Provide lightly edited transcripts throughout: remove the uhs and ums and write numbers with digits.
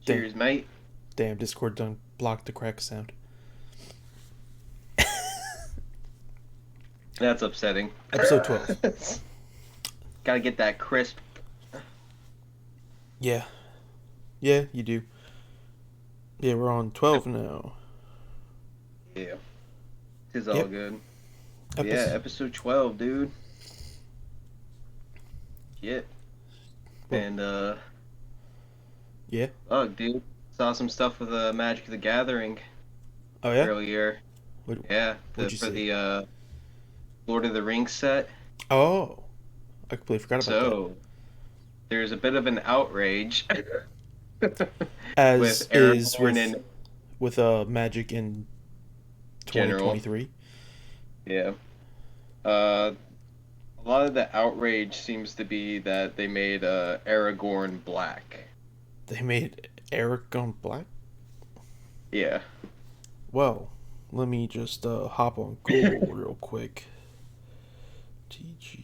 Cheers, mate. Damn, Discord done blocked the crack sound. That's upsetting. Episode 12. Gotta get that crisp. Yeah. Yeah, you do. Yeah, we're on 12 now. Yeah, it's all Yep. good. But yeah, Episode. episode 12, dude. Shit. Well, And, yeah. fuck, dude. Saw some stuff with Magic the Gathering Oh, yeah? earlier. What, Yeah, what'd you for see? the Lord of the Rings set. Oh. I completely forgot about that. So, there's a bit of an outrage As with is Aragorn in with Magic in general. 2023. Yeah. Uh, a lot of the outrage seems to be that they made Aragorn black. They made Eric gone black? Yeah. Well, let me just hop on Google real quick.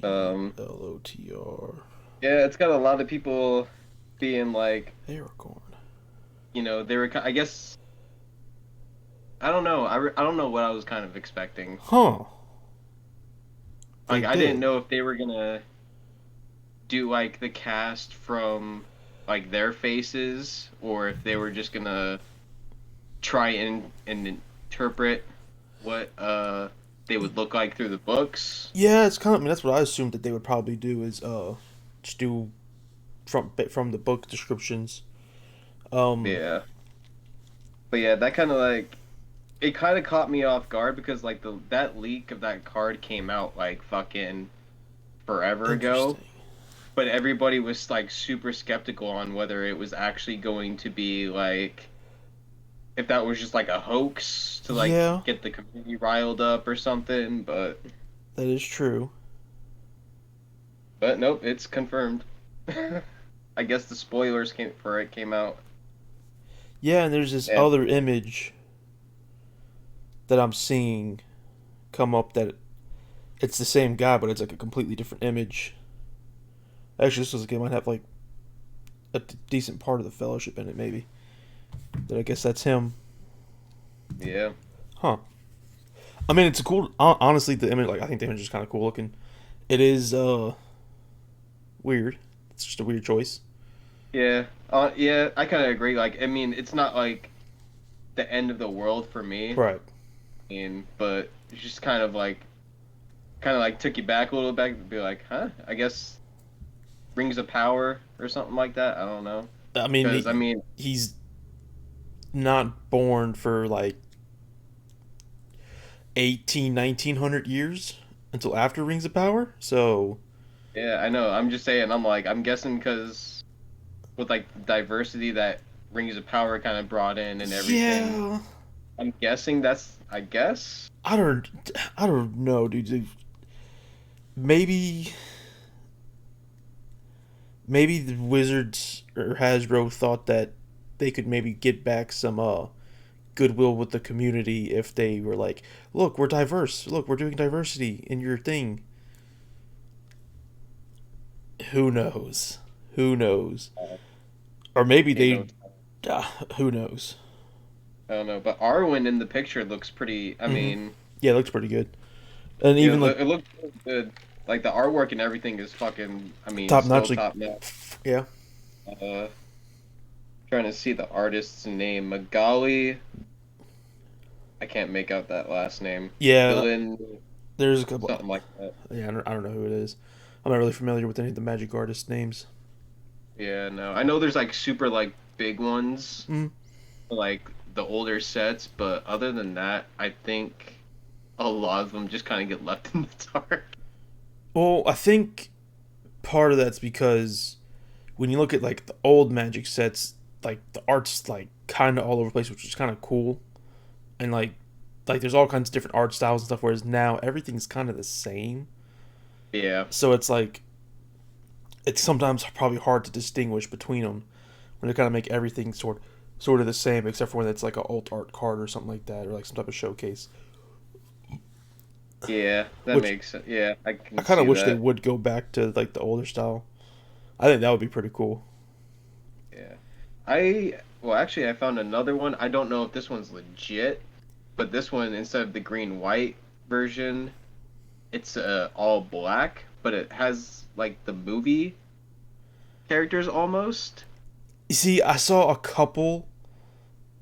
Um, TGLOTR. yeah, it's got a lot of people being like, Aragorn. they were, I guess, I don't know. I don't know what I was kind of expecting. Huh. They Like, I didn't did. know if they were gonna do, like, the cast from, like, their faces, or if they were just gonna try and interpret what, they would look like through the books. Yeah, it's kind of. I mean, that's what I assumed that they would probably do is just do from the book descriptions. Um, Yeah. But yeah, that kind of, like, it kind of caught me off guard because, like, that leak of that card came out, like, fucking forever ago. Interesting. But everybody was like super skeptical on whether it was actually going to be like if that was just like a hoax to like Yeah, get the community riled up or something. that is true. But nope, it's confirmed. I guess the spoilers came out. Yeah, and there's this And other image that I'm seeing come up that it's the same guy, but it's like a completely different image. Actually, this was like it might have like a decent part of the Fellowship in it, maybe. But I guess that's him. yeah, Huh. I mean, it's a cool. Honestly, the image, like I think the image is kind of cool looking. It is weird. It's just a weird choice. yeah, I kind of agree. Like, I mean, it's not like the end of the world for me. Right. But it's just kind of like took you back a little bit and be like, huh? I guess Rings of Power or something like that. I don't know. I mean, Because I mean, he's not born for like 18, 1900 years until after Rings of Power. So, yeah, I know. I'm just saying. I'm guessing because with like the diversity that Rings of Power kind of brought in and everything. yeah, I'm guessing that's. I guess. I don't, I don't know, dude. Maybe, maybe the Wizards or Hasbro thought that they could maybe get back some goodwill with the community if they were like, look, we're diverse. Look, we're doing diversity in your thing. Who knows? Who knows? Or maybe You they. know, Uh, who knows? I don't know. But Arwen in the picture looks pretty. I Hmm. mean, Yeah, it looks pretty good. And even like it looks really good. Like the artwork and everything is fucking. I mean, top still notch. Like, top notch. yeah. Uh, Trying to see the artist's name. Magali. I can't make out that last name. Yeah, Glynn, there's a couple. something like that. Yeah, I don't know who it is. I'm not really familiar with any of the magic artist names. Yeah, no. I know there's like super like big ones, Mm. like the older sets, but other than that, I think a lot of them just kind of get left in the dark. Well, I think part of that's because when you look at like the old magic sets, like the art's like kind of all over the place, which is kind of cool. And like there's all kinds of different art styles and stuff. Whereas now everything's kind of the same. Yeah, So it's like it's sometimes probably hard to distinguish between them when they kind of make everything sort of the same, except for when it's like an alt art card or something like that, or like some type of showcase. yeah, that Which makes sense. Yeah, I I can kind of see wish they that. would go back to like the older style. I think that would be pretty cool. Yeah, I Well, actually, I found another one. I don't know if this one's legit, but this one, instead of the green white version, it's all black, but it has like the movie characters almost. You see, I saw a couple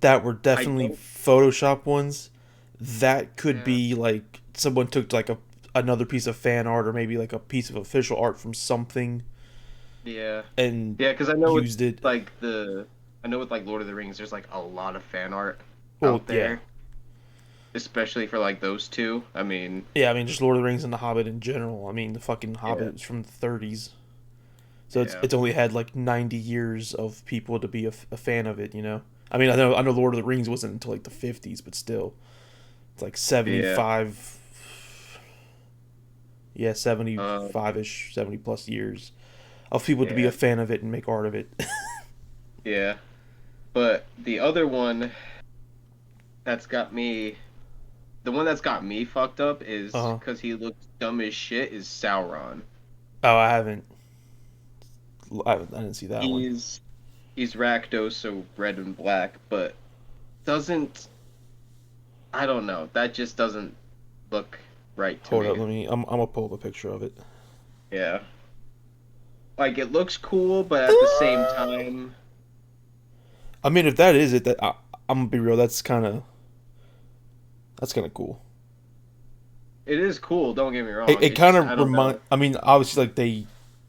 that were I definitely don't. Photoshop ones. That could Yeah. be like someone took like another piece of fan art or maybe like a piece of official art from something Yeah. and Yeah, because I know with used it. like I know with like Lord of the Rings, there's like a lot of fan art Well, out yeah, there, especially for like those two. I mean, yeah. I mean, just Lord of the Rings and The Hobbit in general. I mean, the fucking yeah, Hobbit is from the 30s, so it's yeah, it's only had like 90 years of people to be a fan of it. You know. I mean, I know Lord of the Rings wasn't until like the 50s, but still, it's like yeah. 75. Yeah, Uh, 75 ish, 70 plus years of people to be a yeah, fan of it and make art of it. yeah. But the other one that's got me, the one that's got me fucked up is Uh huh. because he looks dumb as shit is Sauron. Oh, I didn't see that one. He's he's Rakdos, so red and black, but doesn't I don't know. That just doesn't look right to Hold up, me. let me. I'm gonna pull up a picture of it. Yeah. Like it looks cool, but at the same time, I mean, if that is it, I'm gonna be real. That's kind of cool. it is cool, don't get me It, wrong. it It's kind just I of don't remind. know. I mean, obviously, like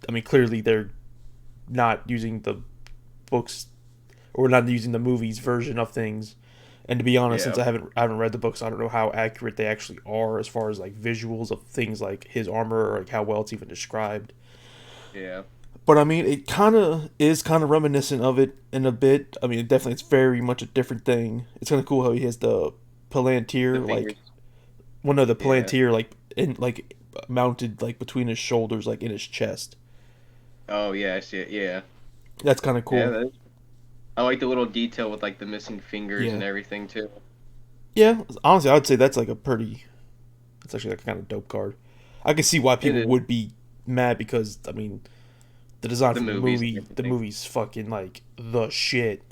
I mean, clearly they're not using the books or not using the movies version of things. And to be honest, since Yeah. I haven't read the books, I don't know how accurate they actually are as far as like visuals of things like his armor or like how well it's even described. Yeah. But I mean, it kind of is kind of reminiscent of it in a bit. I mean, definitely it's very much a different thing. It's kind of cool how he has the The palantir like fingers. one of the Yeah. palantir like in like mounted like between his shoulders like in his chest. Oh yeah, I see it. Yeah. That's kind of Yeah, cool. I like the little detail with like the missing fingers Yeah. and everything too. Yeah, honestly, I would say that's like a pretty. That's actually like a kind of dope card. I can see why It people is would be mad because I mean the design the for movies and the everything. movie's fucking like the shit.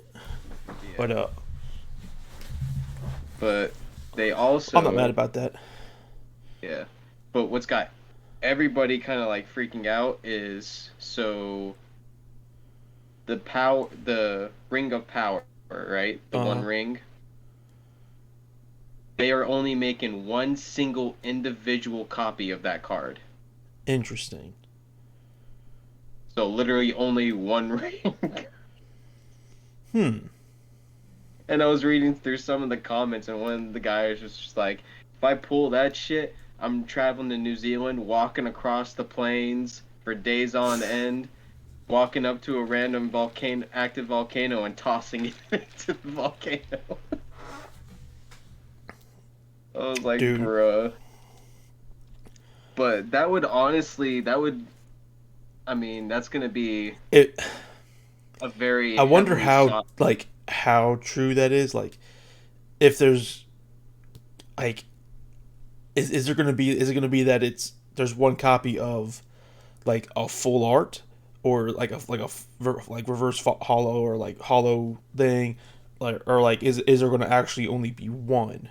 Yeah. But But they I'm not mad also, about that. yeah. But what's got everybody kind of like freaking out is so the ring of power, right? The one Uh, ring. They are only making one single individual copy of that card. Interesting. So literally only one ring. Hmm. And I was reading through some of the comments, and one of the guys was just like, if I pull that shit, I'm traveling to New Zealand, walking across the plains for days on end, walking up to a random active volcano, and tossing it into the volcano. I was like, Dude, bruh. But that would honestly, I mean, that's gonna be it. a very I wonder heavily how sought. like how true that is. Like, if there's like, is there gonna be? Is it gonna be that it's there's one copy of like a full art or like reverse hollow or like hollow thing, like or like is there gonna actually only be one?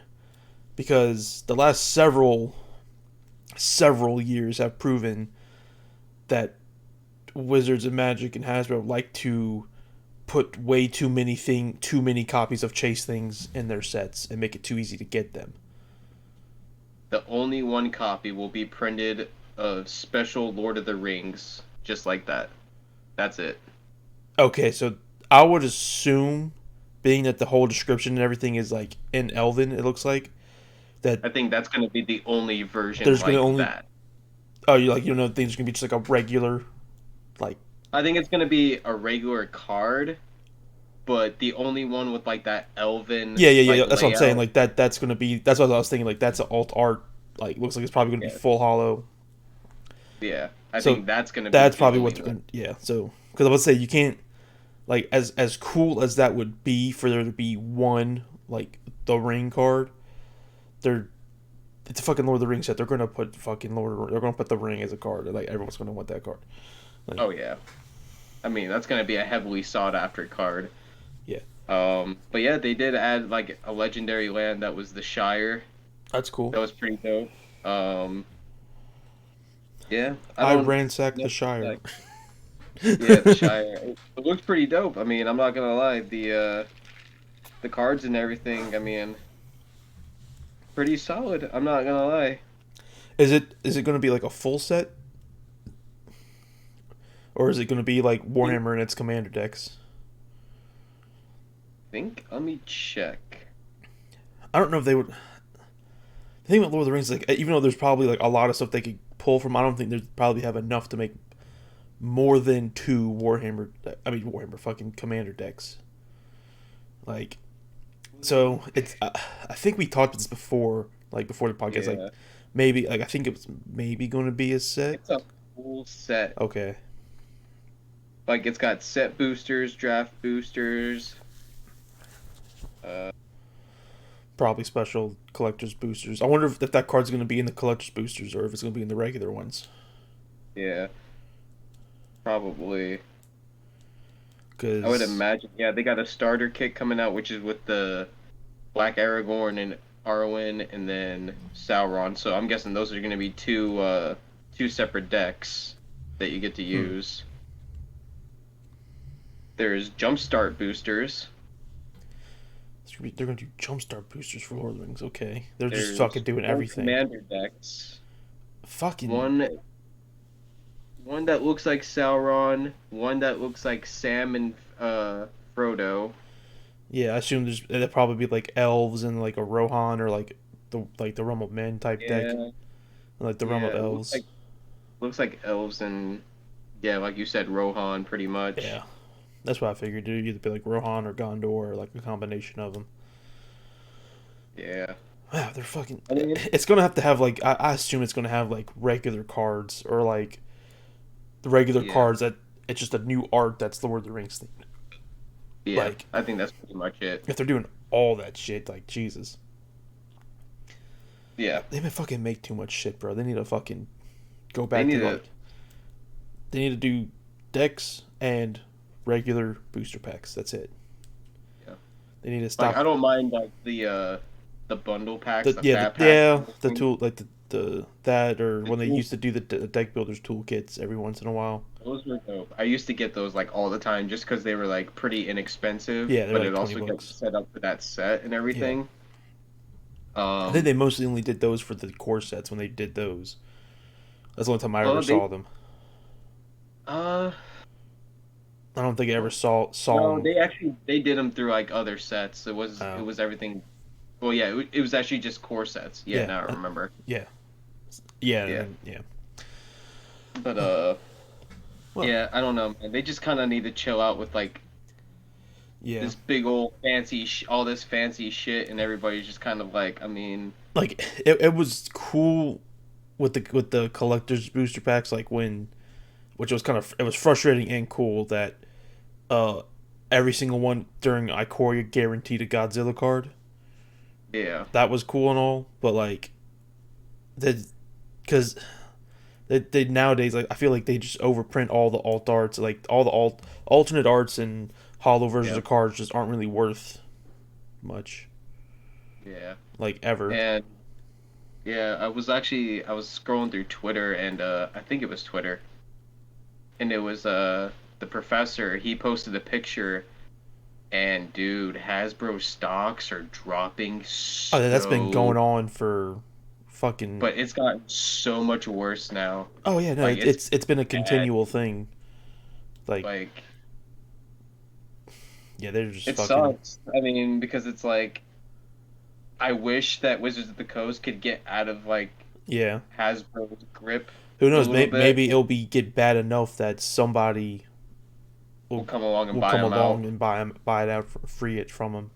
Because the last several years have proven that Wizards of Magic and Hasbro like to put way too many copies of Chase things in their sets and make it too easy to get them. The only one copy will be printed of special Lord of the Rings, just like that. That's it. Okay, so I would assume, being that the whole description and everything is like in Elven, it looks like that I think that's going to be the only version there's gonna like only that. you know things gonna be just like a regular like I think it's going to be a regular card, but the only one with like that elven yeah, like that's what I'm saying, layout. like that's gonna be that's what I was thinking, like that's an alt art, like looks like it's probably gonna be Yeah. full hollow. Yeah. I So think that's going to be that's the probably what only they're one. gonna, yeah. So because I would say you can't, like, as cool as that would be for there to be one like the ring card, they're it's a fucking Lord of the Rings set. They're gonna put fucking they're gonna put the ring as a card. Like everyone's gonna want that card. Like Oh yeah. I mean, that's going to be a heavily sought after card. yeah. But yeah, they did add like a legendary land that was the Shire. That's cool. That was pretty dope. Um, yeah, I I don't ransacked the know. Shire. Like, yeah, the Shire. It looks pretty dope. I mean, I'm not gonna lie. The cards and everything. I mean, pretty solid. I'm not gonna lie. Is it going to be like a full set, or is it going to be like Think, Warhammer and its commander decks? let me check. I don't know if they would. The thing about Lord of the Rings is like even though there's probably like a lot of stuff they could pull from, I don't think they'd probably have enough to make more than two Warhammer. I mean Warhammer fucking commander decks. Like so, it's. I think we talked about this before, like before the podcast. Like Yeah, maybe like I think it was maybe going to be a set. it's a full set. Okay, Like it's got set boosters, draft boosters. Uh, probably special collectors boosters. I wonder if that card's going to be in the collectors boosters or if it's going to be in the regular ones. yeah, probably. I would Because imagine. Yeah, they got a starter kit coming out, which is with the Black Aragorn and Arwen, and then Sauron. So I'm guessing those are going to be two separate decks that you get to use. There's Jumpstart boosters. they're going to do jumpstart boosters for Lord of the Rings. Okay, they're just fucking There's doing four everything. commander decks. Fucking One that looks like Sauron, one that looks like Sam and Frodo. yeah. I assume there'll probably be like elves and like a Rohan or like the Realm of Men type deck, Yeah, like the Realm yeah. of Elves. Looks like elves and yeah, like you said, Rohan, pretty much. Yeah, that's what I figured. It'd either be like Rohan or Gondor or like a combination of them. Yeah. Wow, they're fucking. I mean, It's gonna have to have like I assume it's gonna have like regular cards or like the regular yeah, cards that it's just a new art that's the Lord of the Rings thing. yeah. Like I think that's pretty much it. if they're doing all that shit, like Jesus, Yeah, they may fucking make too much shit, bro. They need to fucking go they back to need to. like they need to do decks and regular booster packs. That's it. Yeah. They need to Like stop I don't mind like the bundle packs, the fat packs, and the everything. tool like the that or The when they tool, used to do the deck builders toolkits every once in a while. those were dope. I used to get those like all the time just because they were like pretty inexpensive, Yeah, they're but like it 20 also got you bucks. set up for that set and Yeah. everything. I think Um, they mostly only did those for the core sets when they did those. That's the only time I ever well, saw them. uh, I don't think I ever saw no, them. they did them through like other sets. It Oh, was everything. Well, yeah, it was actually just core sets. Yeah, yeah, now I remember. yeah, yeah, and Yeah, then yeah. but Well, yeah, I don't know, man. They just kind of need to chill out with like yeah. this big old all this fancy shit, and everybody's just kind of like, I mean, Like it was cool with the collectors booster packs. Like when, which was kind of it was frustrating and cool that uh every single one during Ikoria guaranteed a Godzilla card. yeah, That was cool and all, but like the because they nowadays like I feel like they just overprint all the alt arts, like all the alternate arts and hollow versions yeah, of cards just aren't really worth much, yeah, like ever. and yeah, I was scrolling through Twitter, and I think it was Twitter, and it was the professor. He posted a picture, and dude, Hasbro stocks are dropping Oh, that's been going so, on for fucking. but it's gotten so much worse now. Oh yeah, no, Like it's it's been a bad. continual thing. Like Like yeah, they're just it fucking. sucks. I mean, because it's like I wish that Wizards of the Coast could get out of like Yeah, Hasbro's grip who a knows? little bit. Maybe it'll be get bad enough that somebody We'll will come along and will buy come them along out. and buy it out, free it from them.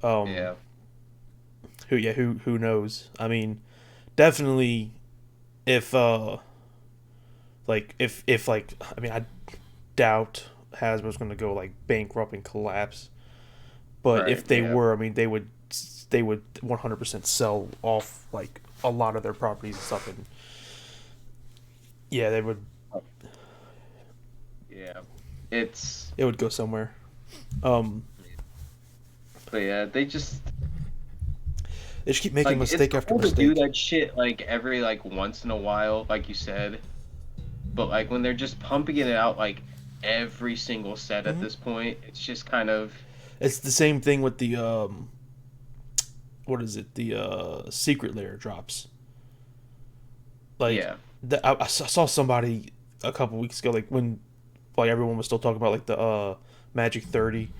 Um, Yeah. who knows? I mean, definitely if if like I mean I doubt Hasbro's going to go like bankrupt and collapse. But Right. if they Yeah. were, I mean, they would 100% sell off like a lot of their properties and stuff, and yeah, they would. Yeah. It's It would go somewhere. Um, But yeah, They just keep making like it's mistake after cool to do mistake. that shit like every like once in a while, like you said. But like when they're just pumping it out like every single set at Hmm. this point, it's just kind of It's the same thing with the what is it? The secret layer drops. Like yeah, I saw somebody a couple weeks ago, like when like everyone was still talking about like the Magic 30.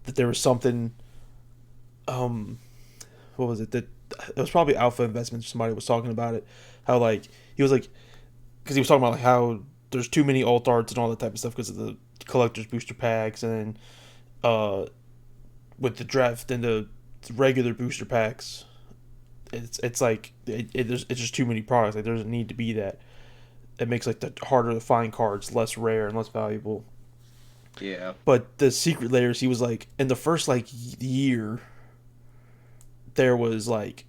That there was something. Um, what was it? That it was probably Alpha Investments. Somebody was talking about it. How like he was like because he was talking about like how there's too many alt arts and all that type of stuff because of the collector's booster packs and uh with the draft and the regular booster packs. It's like it's just too many products. Like there doesn't need to be that. It makes like the harder to find cards less rare and less valuable. yeah, But the secret layers, he was like in the first like year, there was like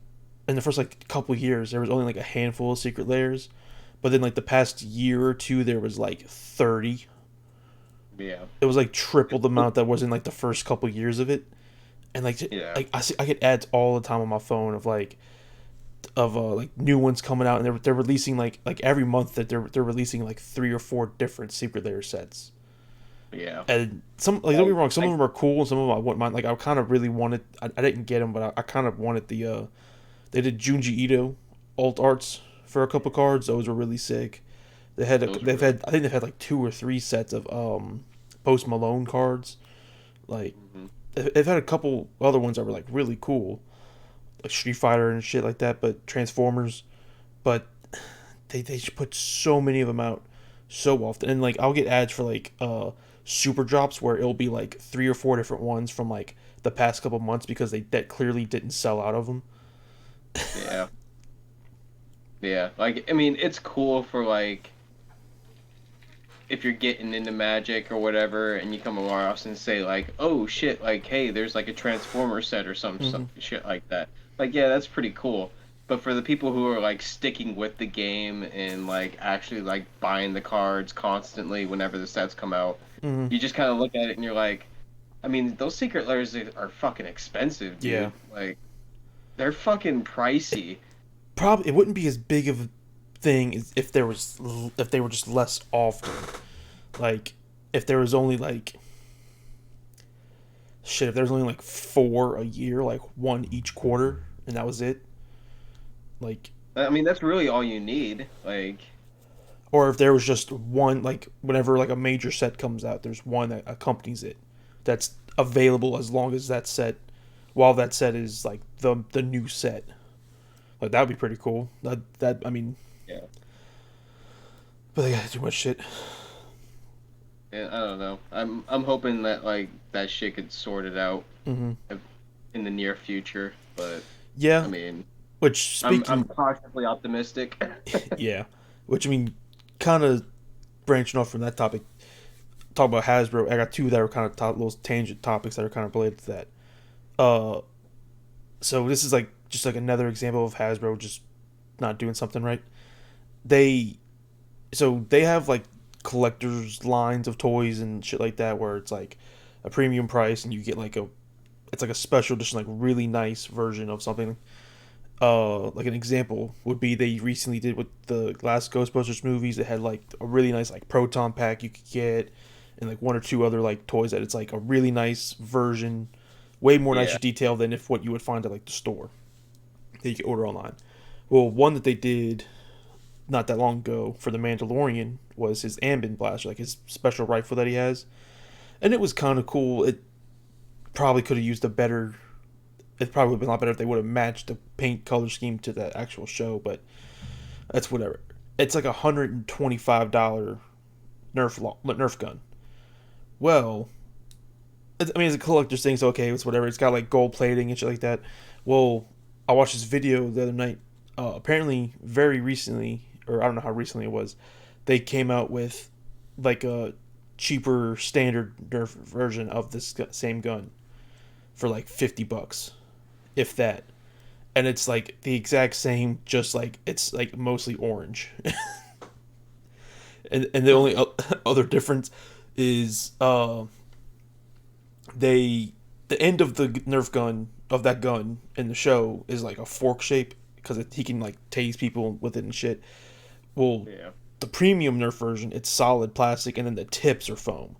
in the first like couple years there was only like a handful of secret layers, but then like the past year or two there was like 30. yeah, It was like triple the amount that was in like the first couple years of it, and yeah. like I get ads all the time on my phone of like new ones coming out, and they're releasing like every month that they're releasing like 3 or 4 different secret layer sets. Yeah. And some like don't be Like, wrong, some of like them are cool, and some of them I wouldn't mind. Like I kind of really wanted, I didn't get them, but I kind of wanted the they did Junji Ito alt arts for a couple cards. Those were really sick. those were They've really had I think they've had like 2 or 3 sets of Post Malone cards. Like hmm they've had a couple other ones that were like really cool, like Street Fighter and shit like that, but Transformers. But they just put so many of them out so often, and like I'll get ads for like super drops where it'll be like 3 or 4 different ones from like the past couple months because they that clearly didn't sell out of them. yeah, yeah. Like I mean, it's cool for like if you're getting into Magic or whatever, and you come across and say like, "Oh shit!" Like, hey, there's like a Transformer set or some Hmm. shit like that. Like, yeah, that's pretty cool. But for the people who are like sticking with the game and like actually like buying the cards constantly whenever the sets come out, Hmm. you just kind of look at it and you're like, I mean, those secret layers are fucking expensive, Yeah, dude. Like, they're fucking pricey. probably it wouldn't be as big of a thing as if they were just less often. Like if there was only like shit, if there was only like 4 a year, like one each quarter, and that was it. Like I mean, that's really all you need. Like, or if there was just one, like whenever like a major set comes out, there's one that accompanies it that's available as long as that set, while that set is like the new set. Like that would be pretty cool. That I mean, yeah. but they got too much shit. Yeah, I don't know. I'm hoping that like that shit gets sorted out Hmm. in the near future, but I Yeah, mean, which I'm speaking, cautiously optimistic. yeah, which I mean, kind of branching off from that topic. Talk about Hasbro. I got 2 that are kind of little tangent topics that are kind of related to that. Uh, so this is like just like another example of Hasbro just not doing something right. They they have like collectors lines of toys and shit like that where it's like a premium price and you get like a it's like a special edition like really nice version of something. Like an example would be they recently did with the last Ghostbusters movies. It had like a really nice like proton pack you could get, and like 1 or 2 other like toys that it's like a really nice version, way more Yeah, nicer detail than if what you would find at like the store that you could order online. Well, one that they did not that long ago for the Mandalorian was his Ambin blaster, like his special rifle that he has, and it was kind of cool. It probably could have used a better. It probably would have been a lot better if they would have matched the paint color scheme to the actual show, but that's whatever. It's like $125 Nerf gun. Well, I mean, it's a collector's thing, so okay, it's whatever. It's got like gold plating and shit like that. Well, I watched this video the other night. Apparently, very recently, or I don't know how recently it was, they came out with like a cheaper standard Nerf version of this same gun for like $50, if that. And it's like the exact same, just like it's like mostly orange. And the only other difference is they the end of the Nerf gun of that gun in the show is like a fork shape because he can like tase people with it and shit. Well, Yeah. the premium Nerf version, it's solid plastic, and then the tips are foam.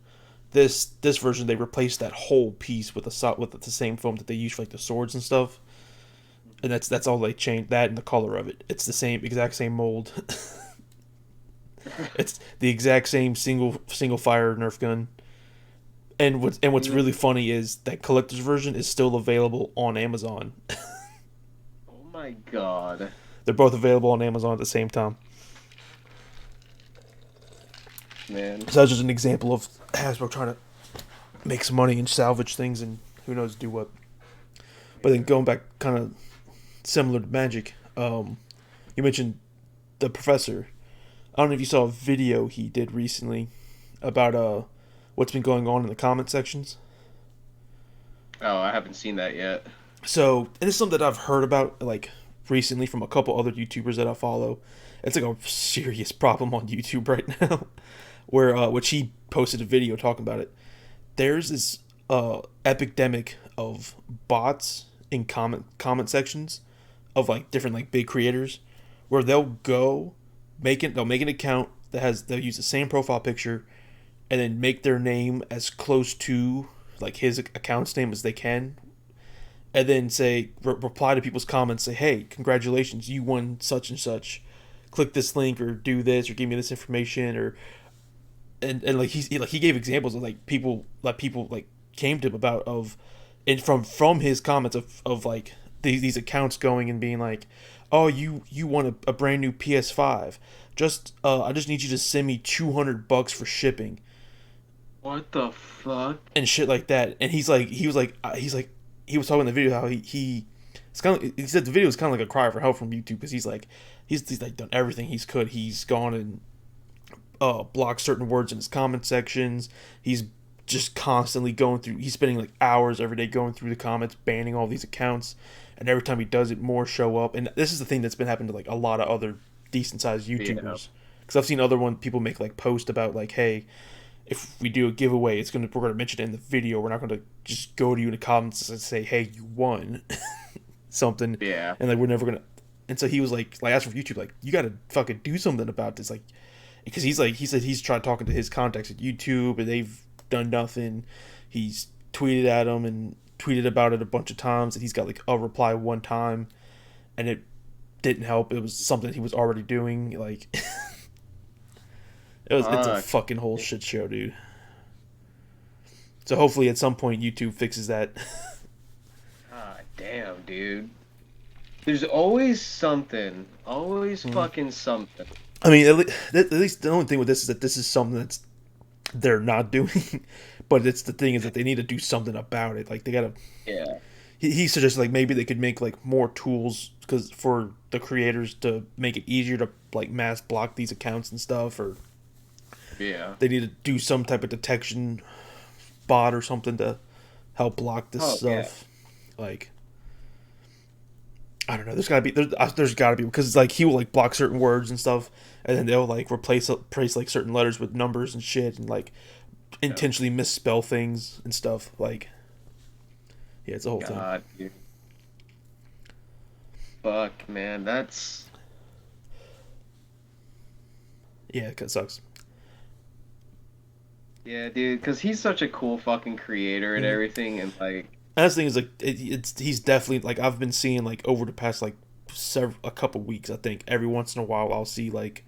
This version, they replaced that whole piece with the same foam that they use for like the swords and stuff, and that's all they changed. That and the color of it, it's the same exact same mold. It's the exact same single fire Nerf gun. And what's really funny is that collector's version is still available on Amazon. Oh my god. They're both available on Amazon at the same time. Man. So that's just an example of Hasbro trying to make some money and salvage things and who knows do what. But then going back, kind of similar to Magic, you mentioned the professor. I don't know if you saw a video he did recently about what's been going on in the comment sections. Oh, I haven't seen that yet. So, and it's something that I've heard about like recently from a couple other YouTubers that I follow. It's like a serious problem on YouTube right now, where which he posted a video talking about it. There's this epidemic of bots in comment sections of like different like big creators, where they'll make an account they'll use the same profile picture, and then make their name as close to like his account's name as they can, and then say reply to people's comments, say, hey, congratulations, you won such and such, click this link or do this or give me this information, or and like he gave examples of like people like came to him about of and from his comments of like these accounts going and being like, oh, you want a brand new PS5, just I just need you to send me $200 for shipping What the fuck? and shit like that. And he was talking in the video how it's kind of, he said the video is kind of like a cry for help from YouTube because he's like done everything he's could. He's gone and blocked certain words in his comment sections. He's just constantly going through. He's spending like hours every day going through the comments, banning all these accounts. And every time he does it, more show up. And this is the thing that's been happening to like a lot of other decent sized YouTubers. Because I've seen people make like posts about like, hey, if we do a giveaway, we're gonna mention it in the video. We're not gonna just go to you in the comments and say, hey, you won something. Yeah. And like we're never gonna. And so he was like asked for YouTube, like, you gotta fucking do something about this, like, because he said he's tried talking to his contacts at YouTube and they've done nothing. He's tweeted at them and tweeted about it a bunch of times, and he's got like a reply one time, and it didn't help. It was something he was already doing. Like, it's a fucking whole shit show, dude. So hopefully at some point YouTube fixes that. God damn, dude. There's always something. Always fucking something. I mean, at least the only thing with this is that this is something that's they're not doing, but it's the thing is that they need to do something about it. Like they gotta. Yeah. He suggested like maybe they could make like more tools because for the creators to make it easier to like mass block these accounts and stuff, or Yeah. they need to do some type of detection bot or something to help block this stuff. Yeah. Like, I don't know. There's gotta be because it's like he will like block certain words and stuff, and then they'll like replace like certain letters with numbers and shit, and like intentionally misspell things and stuff. Like, yeah, it's a whole thing. Dude. Fuck, man, that's. Yeah, it sucks. Yeah, dude, because he's such a cool fucking creator and everything, and like. And that's the thing is like he's definitely like I've been seeing like over the past like a couple weeks. I think every once in a while I'll see like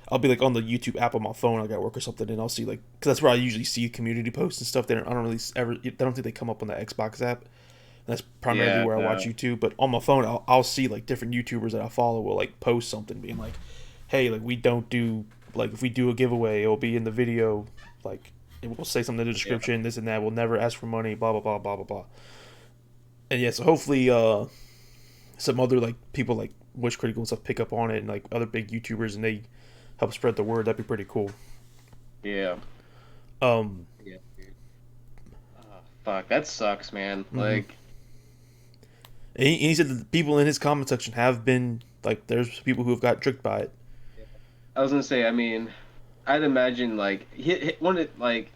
I'll be like on the YouTube app on my phone. I got work or something, and I'll see like because that's where I usually see community posts and stuff. I don't really ever. I don't think they come up on the Xbox app. And that's primarily where I watch YouTube. But on my phone, I'll see like different YouTubers that I follow will like post something being like, "Hey, like we don't do like if we do a giveaway, it'll be in the video. Like it will say something in the description, this and that. We'll never ask for money. Blah blah blah blah blah blah." And yeah, so hopefully some other like people like Wish Critical and stuff pick up on it, and like other big YouTubers, and they help spread the word. That'd be pretty cool. Yeah. Yeah. Dude. Oh, fuck, that sucks, man. Mm-hmm. Like. And he said that the people in his comment section have been like, there's people who have got tricked by it. I was gonna say, I mean, I'd imagine like one of like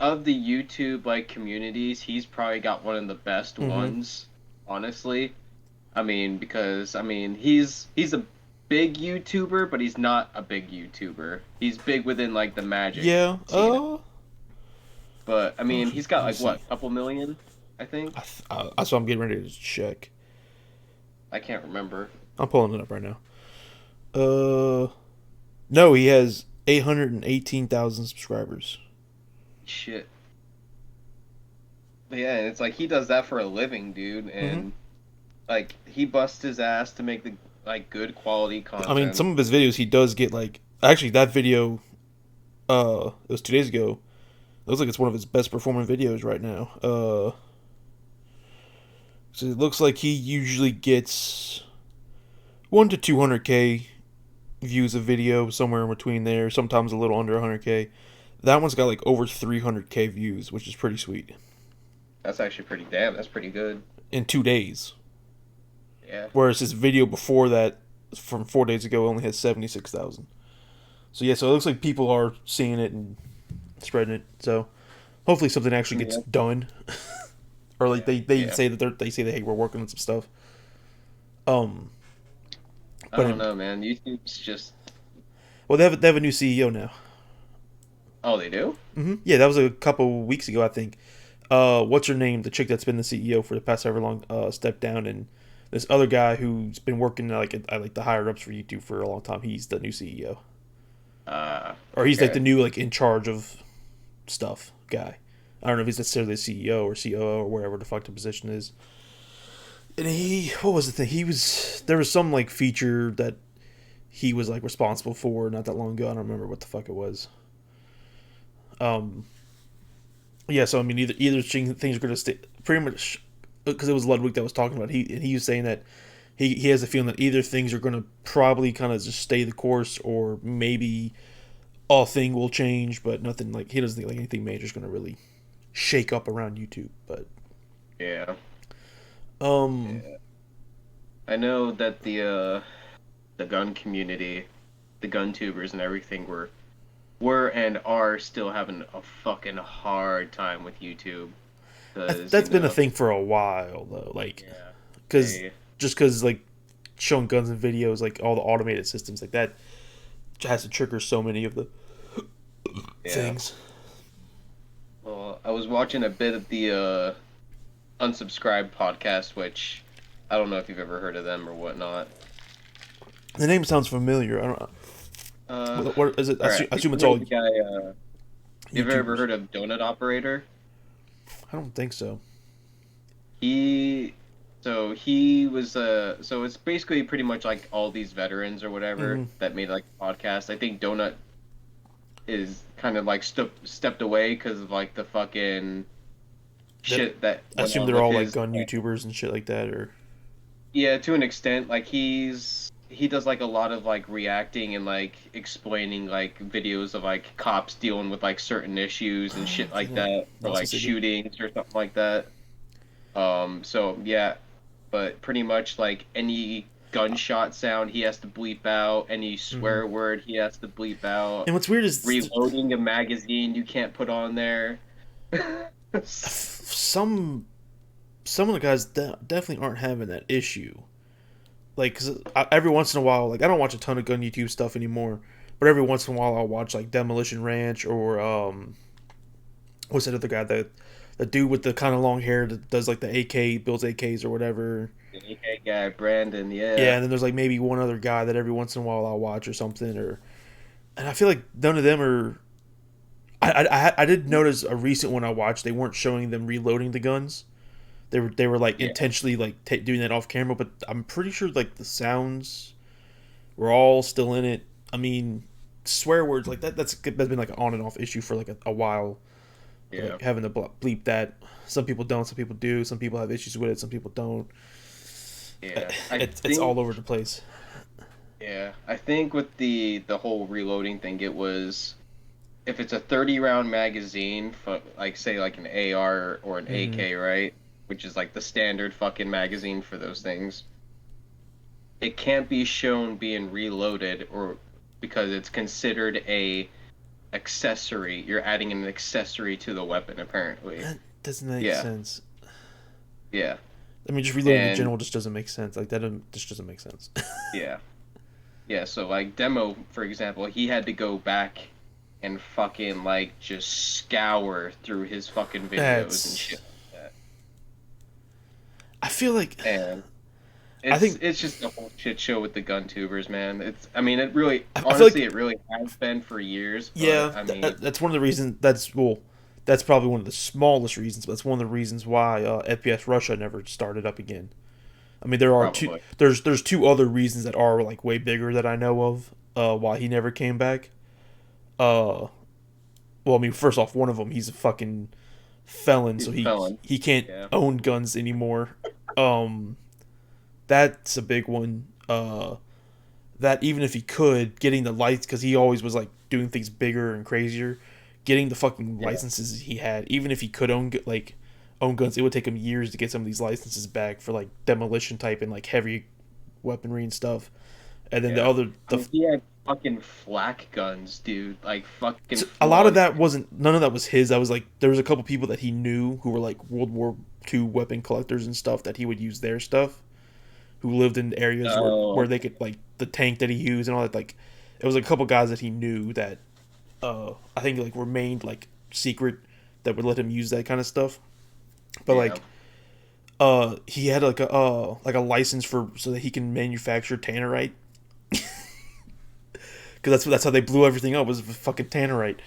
of the YouTube like communities, he's probably got one of the best Mm-hmm. ones, honestly. I mean, because I mean, he's a big YouTuber, but he's not a big YouTuber. He's big within like the Magic Yeah. scene. But I mean, he's got Let me like see. what, couple million, I think. That's what I'm getting ready to check. I can't remember. I'm pulling it up right now. No, he has 818,000 subscribers. Shit. But yeah, and it's like he does that for a living, dude, Mm-hmm. and like he busts his ass to make the like good quality I mean, content. some of his videos he does get like. Actually, that video, it was 2 days ago. It looks like it's one of his best performing videos right now. So it looks like he usually gets 1 to 200K views a video, somewhere in between there. Sometimes a little under 100K. That one's got like over 300K views, which is pretty sweet That's actually pretty damn. That's pretty good. in 2 days. Yeah. Whereas his video before that, from 4 days ago, only has 76,000. So yeah, so it looks like people are seeing it and spreading it. So hopefully something actually gets Yeah. done, or like Yeah. they Yeah. say that they say that hey, we're working on some stuff. Um, I but don't know, man. YouTube's just. well, they have a new CEO now. Oh, they do? Yeah, that was a couple weeks ago, I think. What's her name? The chick that's been the CEO for the past however long stepped down, and this other guy who's been working like at like the higher ups for YouTube for a long time. He's the new CEO, or he's like the Okay. new like in charge of stuff guy. I don't know if he's necessarily the CEO or COO or wherever the fuck the position is. And he, what was the thing? He was there was some like feature that he was like responsible for not that long ago. I don't remember what the fuck it was. Um, yeah, so I mean, either things are going to stay pretty much because it was Ludwig that was talking about. He was saying that he has a feeling that either things are going to probably kind of just stay the course, or maybe a thing will change, but nothing like he doesn't think like anything major is going to really shake up around YouTube. But Yeah. um, Yeah. I know that the gun community, the gun tubers and everything were and are still having a fucking hard time with YouTube because, that's been a thing for a while though. Like, yeah. because They just because like showing guns and videos, like all the automated systems like that, has to trigger so many of the yeah. things. Well, I was watching a bit of the unsubscribed podcast, which I don't know if you've ever heard of them or whatnot. The name sounds familiar. I don't. Uh, What is it? all right. I assume You it's know all the guy. You've ever YouTubers. heard of Donut Operator? I don't think so. He he was so it's basically pretty much like all these veterans or whatever Mm-hmm. that made like a podcast. I think Donut is kind of like stepped away because of like the fucking That shit that I went assume on they're with all like his. gun YouTubers and shit like that, or Yeah, to an extent, like he does like a lot of like reacting and like explaining like videos of like cops dealing with like certain issues and shit okay, like no, that, or I was gonna like say that. shootings or something like that. So yeah, but pretty much like any gunshot sound he has to bleep out, any Mm-hmm. swear word he has to bleep out, And what's weird is reloading a magazine you can't put on there. some of the guys definitely aren't having that issue. Like, cause every once in a while, like I don't watch a ton of gun YouTube stuff anymore, but every once in a while I'll watch like Demolition Ranch or what's that other guy, the dude with the kind of long hair that does like the AK builds AKs or whatever. The AK guy, Brandon, Yeah, yeah, and then there's like maybe one other guy that every once in a while I'll watch or something, or and I feel like none of them are. I did notice a recent one I watched. They weren't showing them reloading the guns. They were like yeah, intentionally like doing that off camera, but I'm pretty sure like the sounds were all still in it. I mean, swear words like that's been like an on and off issue for like a while. yeah. Like having to bleep that. Some people don't. Some people do. Some people have issues with it. Some people don't. Yeah, I It's think all over the place. yeah, I think with the whole reloading thing, it was if it's a 30 round magazine, for like say like an AR or an Mm-hmm. AK, right? Which is like the standard fucking magazine for those things. It can't be shown being reloaded or because it's considered a accessory. You're adding an accessory to the weapon, apparently. That doesn't make Yeah, sense. yeah, I mean, just reloading in and general just doesn't make sense. Like that just doesn't make sense. yeah, yeah. So like demo, for example, he had to go back and fucking like just scour through his fucking videos and That's. shit like that. I feel like. And I it's think. it's just a whole shit show with the gun tubers, man. It's I mean it really I feel honestly like. it really has been for years, Yeah, but I mean that's one of the reasons. That's well. That's probably one of the smallest reasons, but that's one of the reasons why FPS Russia never started up again. I mean, there are two. probably. There's two other reasons that are like way bigger that I know of. Why he never came back. Uh, well, I mean, first off, one of them, he's a fucking felon, He's so a felon. he can't Yeah. own guns anymore. Um, that's a big one. That even if he could, getting the lights, because he always was like doing things bigger and crazier, getting the fucking Yeah. licenses he had, even if he could own guns, it would take him years to get some of these licenses back for like demolition type and like heavy weaponry and stuff. And then the Yeah. other I the mean he had fucking flak guns, dude. Like fucking so a lot full of on. that wasn't none of that was his. That was like there was a couple people that he knew who were like World War II weapon collectors and stuff that he would use their stuff, who lived in areas Oh, where they could like the tank that he used and all that. Like it was a couple guys that he knew that I think like remained like secret that would let him use that kind of stuff. But yeah. like he had like a license for so that he can manufacture tannerite because that's how they blew everything up was fucking tannerite.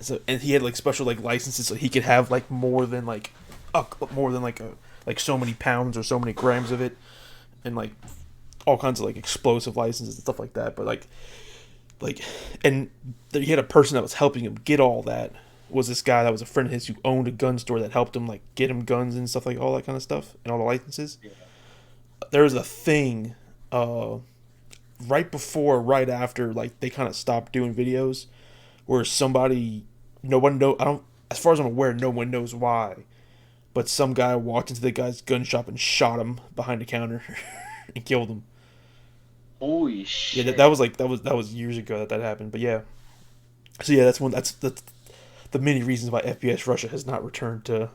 So and he had like special like licenses so he could have like more than like a like so many pounds or so many grams of it and like all kinds of like explosive licenses and stuff like that. But like and he had a person that was helping him get all that was this guy that was a friend of his who owned a gun store that helped him like get him guns and stuff like all that kind of stuff and all the licenses. Yeah. There was a thing uh right before right after like they kind of stopped doing videos where somebody no one know I don't as far as I'm aware no one knows why but some guy walked into the guy's gun shop and shot him behind the counter and killed him. Holy Yeah, that shit. was like that was years ago that happened. But yeah, so yeah, that's the many reasons why FPS Russia has not returned to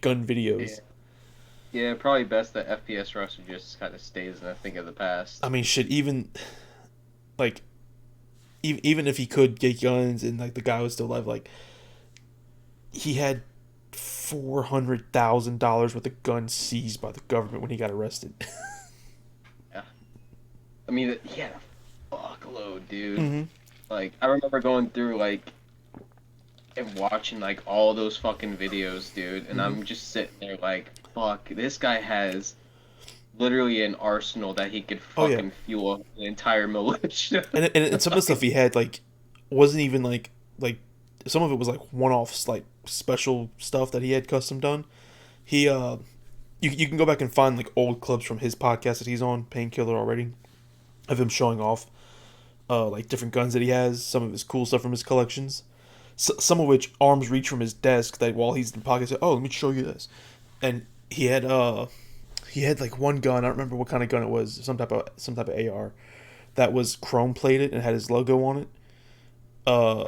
gun Yeah. videos. Yeah, probably best that FPS Russia just kind of stays in a thing of the past. I mean, shit, even like even if he could get guns and like the guy was still alive, like he had $400,000 worth of guns seized by the government when he got arrested. Yeah. I mean, he had a fuckload, dude. Mm-hmm. Like, I remember going through, like, and watching, like, all those fucking videos, dude, and Mm-hmm. I'm just sitting there like, fuck, this guy has literally an arsenal that he could Oh yeah, fucking fuel an entire militia. and some of the stuff he had like wasn't even like some of it was like one offs like special stuff that he had custom done. He you can go back and find like old clips from his podcast that he's on Painkiller already of him showing off like different guns that he has, some of his cool stuff from his collections. Some of which arms reach from his desk that while he's in the podcast, oh let me show you this, and he had like one gun. I don't remember what kind of gun it was. Some type of AR that was chrome plated and had his logo on it. Uh,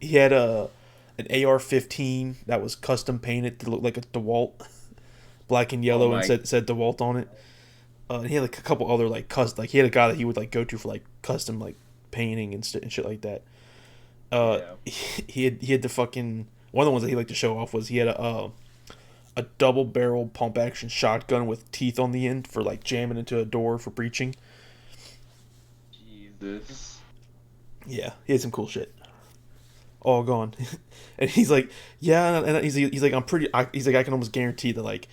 he had an AR-15 that was custom painted to look like a DeWalt, black and Oh yellow, and my, said DeWalt on it. And he had like a couple other like like he had a guy that he would like go to for like custom like painting and shit like that. yeah. He had the fucking one of the ones that he liked to show off was he had a double barrel pump action shotgun with teeth on the end for like jamming into a door for breaching. Jesus. Yeah, he had some cool shit. All gone, and he's like, yeah, and he's like, he's like, I can almost guarantee that like,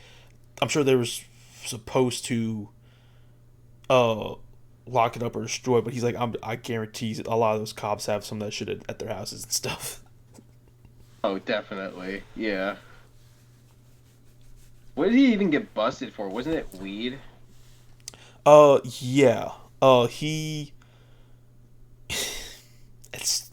I'm sure they were supposed to, uh, lock it up or destroy, it, but he's like, I guarantee a lot of those cops have some of that shit at their houses and stuff. Oh, definitely. Yeah. What did he even get busted for? Wasn't it weed? Yeah, he,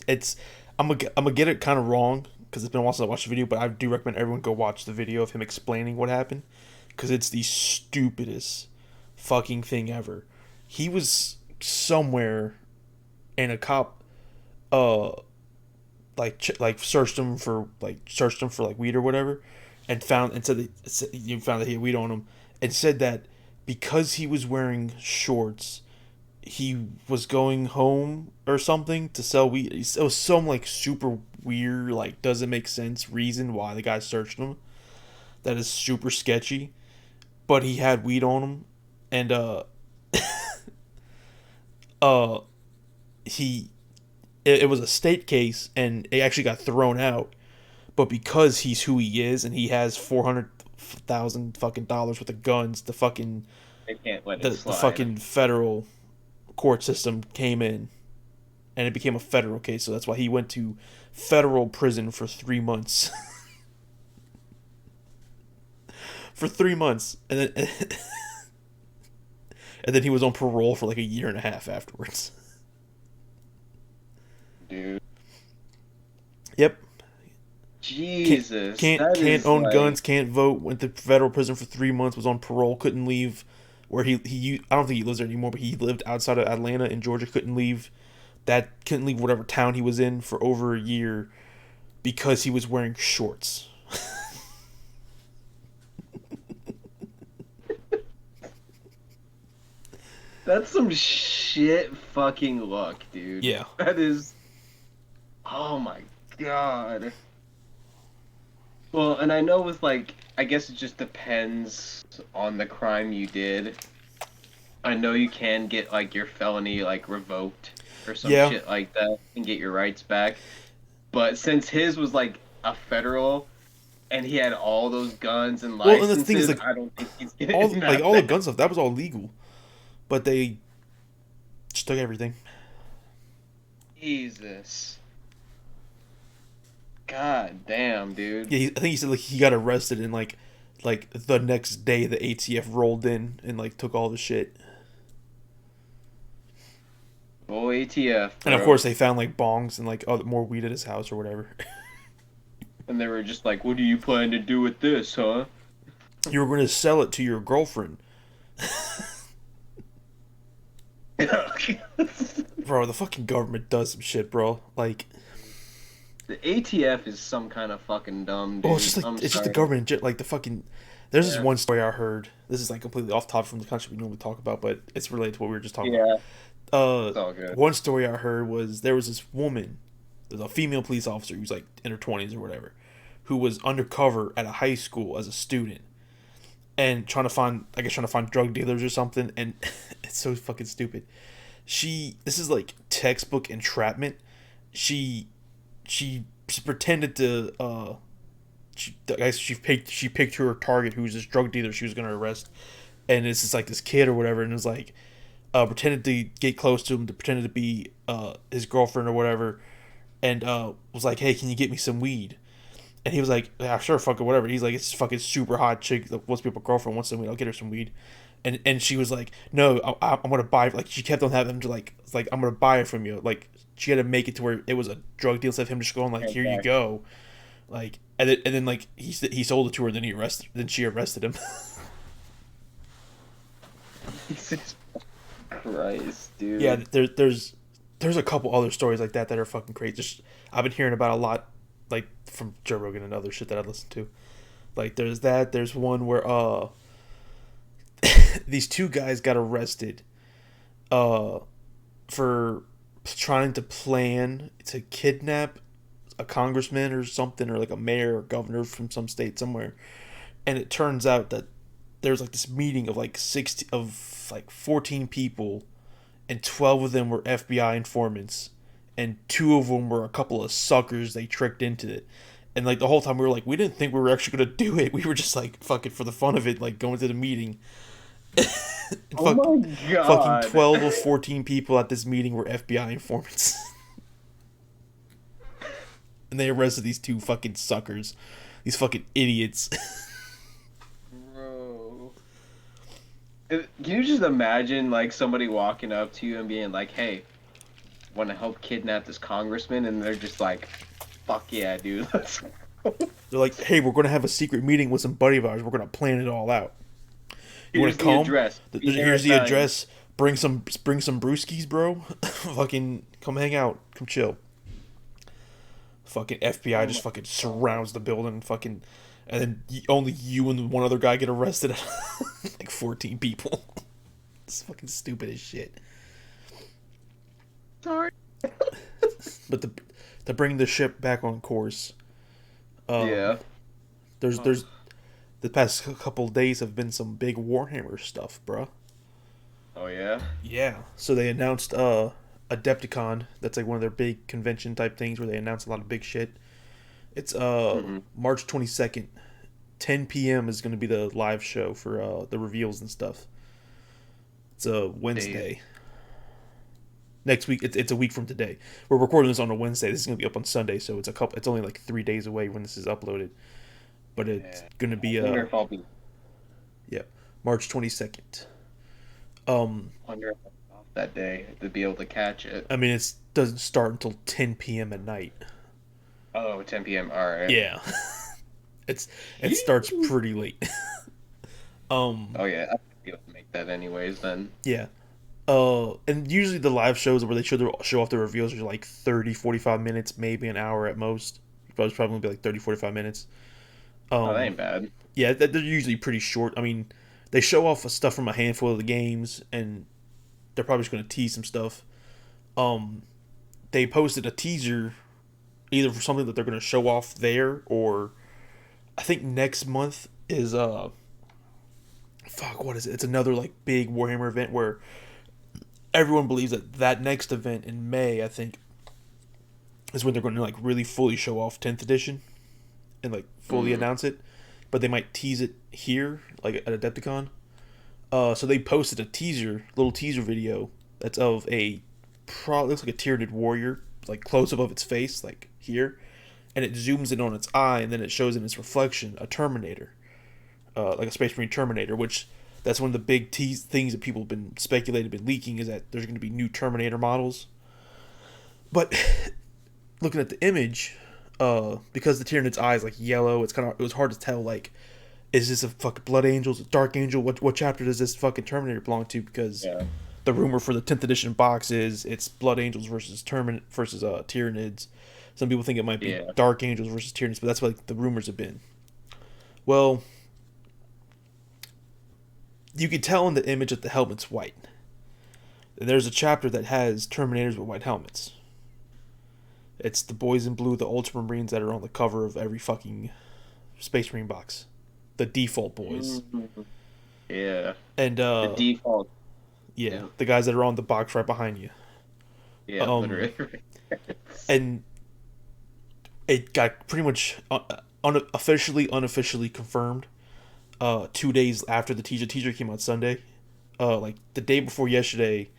it's, I'm gonna get it kind of wrong because it's been a while since I watched the video, but I do recommend everyone go watch the video of him explaining what happened because it's the stupidest fucking thing ever. He was somewhere and a cop uh like searched him for like weed or whatever, and you found that he had weed on him, and said that because he was wearing shorts, he was going home or something to sell weed. It was some like super weird, like doesn't make sense reason why the guy searched him. That is super sketchy. But he had weed on him, and uh he it was a state case, and it actually got thrown out. But because he's who he is, and he has $400,000 fucking dollars worth of guns, They can't let it the slide. fucking federal court system came in, and it became a federal case. So that's why he went to federal prison for 3 months. For 3 months, and then and then he was on parole for like a year and a half afterwards. Dude. Yep. Can't Jesus, can't that can't is own like, guns, can't vote. Went to federal prison for 3 months. Was on parole. Couldn't leave. Where he I don't think he lives there anymore, but he lived outside of Atlanta in Georgia. Couldn't leave whatever town he was in for over a year because he was wearing shorts. that's some shit fucking luck, dude. Yeah. That is, oh my god. Well, and I know with like, I guess it just depends on the crime you did. I know you can get like your felony like revoked or some Yeah. shit like that and get your rights back. But since his was like a federal and he had all those guns and Well, and the thing is, licenses, like I don't think he's getting all the nothing. gun stuff that was all legal, but they just took everything. Jesus. God damn, dude. Yeah, I think he said like he got arrested and like the next day the ATF rolled in and like took all the shit. Full ATF, And of bro. course they found like bongs and like other more weed at his house or whatever. And they were just like, what do you plan to do with this, huh? You were going to sell it to your girlfriend. Bro, the fucking government does some shit, bro. Like, The ATF is some kind of fucking dumb, oh, it's dude. just like I'm it's just the sorry. government, like the fucking. There's this Yeah. one story I heard. This is like completely off topic from the country we normally talk about, but it's related to what we were just talking about. Yeah, Uh, it's all good. One story I heard was there was this woman, there's a female police officer who was like in her 20s or whatever, who was undercover at a high school as a student and trying to find drug dealers or something. And it's so fucking stupid. This is like textbook entrapment. She, she pretended to, I guess she picked her target, who's this drug dealer she was gonna arrest, and it's just like this kid or whatever, and it's like pretended to get close to him, to pretended to be his girlfriend or whatever, and was like, "Hey, can you get me some weed?" And he was like, "Yeah, sure, fuck it, whatever." He's like, "It's this fucking super hot chick that wants to be my girlfriend, wants some weed. I'll get her some weed." And she was like, "No, I'm gonna buy." Like she kept on having him to like, it's like, "I'm gonna buy it from you." Like she had to make it to where it was a drug deal instead of him just going like, "Here you Exactly. go." Like and then like he sold it to her, and then she arrested him. Jesus Christ, dude. Yeah, there's a couple other stories like that are fucking crazy. Just I've been hearing about a lot, like from Joe Rogan and other shit that I listen to. Like there's that. There's one where these two guys got arrested uh for trying to plan to kidnap a congressman or something, or like a mayor or governor from some state somewhere. And it turns out that there's like this meeting of like 14 people, and 12 of them were FBI informants, and two of them were a couple of suckers they tricked into it. And like the whole time we were like, we didn't think we were actually gonna do it. We were just like fucking for the fun of it, like going to the meeting. And Oh my fucking god. 12 of 14 people at this meeting were FBI informants. And they arrested these two fucking suckers, these fucking idiots. Bro. Can you just imagine like somebody walking up to you and being like, "Hey, want to help kidnap this congressman?" And they're just like, "Fuck yeah, dude." Let's go." They're like, hey, we're gonna have a secret meeting with some buddy of ours. We're gonna plan it all out. You want Here's to the come? address. Be there Here's at the 9. address. Bring some brewskis, bro. Fucking come hang out. Come chill. Fucking FBI Oh just my fucking god. surrounds the building, fucking, and then only you and one other guy get arrested. Like 14 people. It's fucking stupid as shit. Sorry. But to bring the ship back on course, um, Yeah. Oh, there's the past couple days have been some big Warhammer stuff, bruh. oh yeah. Yeah. So they announced Adepticon. That's like one of their big convention type things where they announce a lot of big shit. It's Mm-hmm. March 22nd. 10 p.m. is going to be the live show for the reveals and stuff. It's a Days. Wednesday. Next week, it's a week from today. We're recording this on a Wednesday. This is going to be up on Sunday, so it's a couple. It's only like 3 days away when this is uploaded. But it's Yeah. going to I be wonder if I'll be. yeah, March 22nd. Wonder if I'm off that day to be able to catch it. I mean, it doesn't start until 10 p.m. at night. Oh, 10 p.m. All right. Yeah, it's it starts Phew. pretty late. um, Oh yeah, I'll be able to make that anyways then. yeah. And usually the live shows where they show off the reveals are like 30, 45 minutes, maybe an hour at most. But it's probably gonna be like 30, 45 minutes. Oh, that Um, ain't bad. yeah, they're usually pretty short. I mean, they show off stuff from a handful of the games, and they're probably just gonna tease some stuff. Um, they posted a teaser either for something that they're gonna show off there, or I think next month is fuck, what is it? It's another like big Warhammer event where everyone believes that that next event in May, I think, is when they're going to like really fully show off 10th edition and like fully Mm. announce it. But they might tease it here, like at Adepticon. So they posted a little teaser video that's of a probably looks like a Tyranid warrior, like close up of its face, like here, and it zooms in on its eye, and then it shows in its reflection a Terminator, like a Space Marine Terminator, which that's one of the big things that people have been speculating, been leaking, is that there's going to be new Terminator models. But looking at the image, because the Tyranid's eye is like yellow, it was hard to tell like, is this a fucking Blood Angel, is it Dark Angel? What chapter does this fucking Terminator belong to? Because Yeah. the rumor for the 10th edition box is it's Blood Angels versus Tyranids. Some people think it might be Yeah. Dark Angels versus Tyranids, but that's what like, the rumors have been. Well, you can tell in the image that the helmet's white. And there's a chapter that has Terminators with white helmets. It's the boys in blue, the Ultramarines that are on the cover of every fucking Space Marine box. The default boys. Mhm. Yeah. And The default. yeah, Yeah. the guys that are on the box right behind you. Yeah. Um, Literally. and it got pretty much unofficially confirmed. 2 days after the teaser came out Sunday, like the day before yesterday,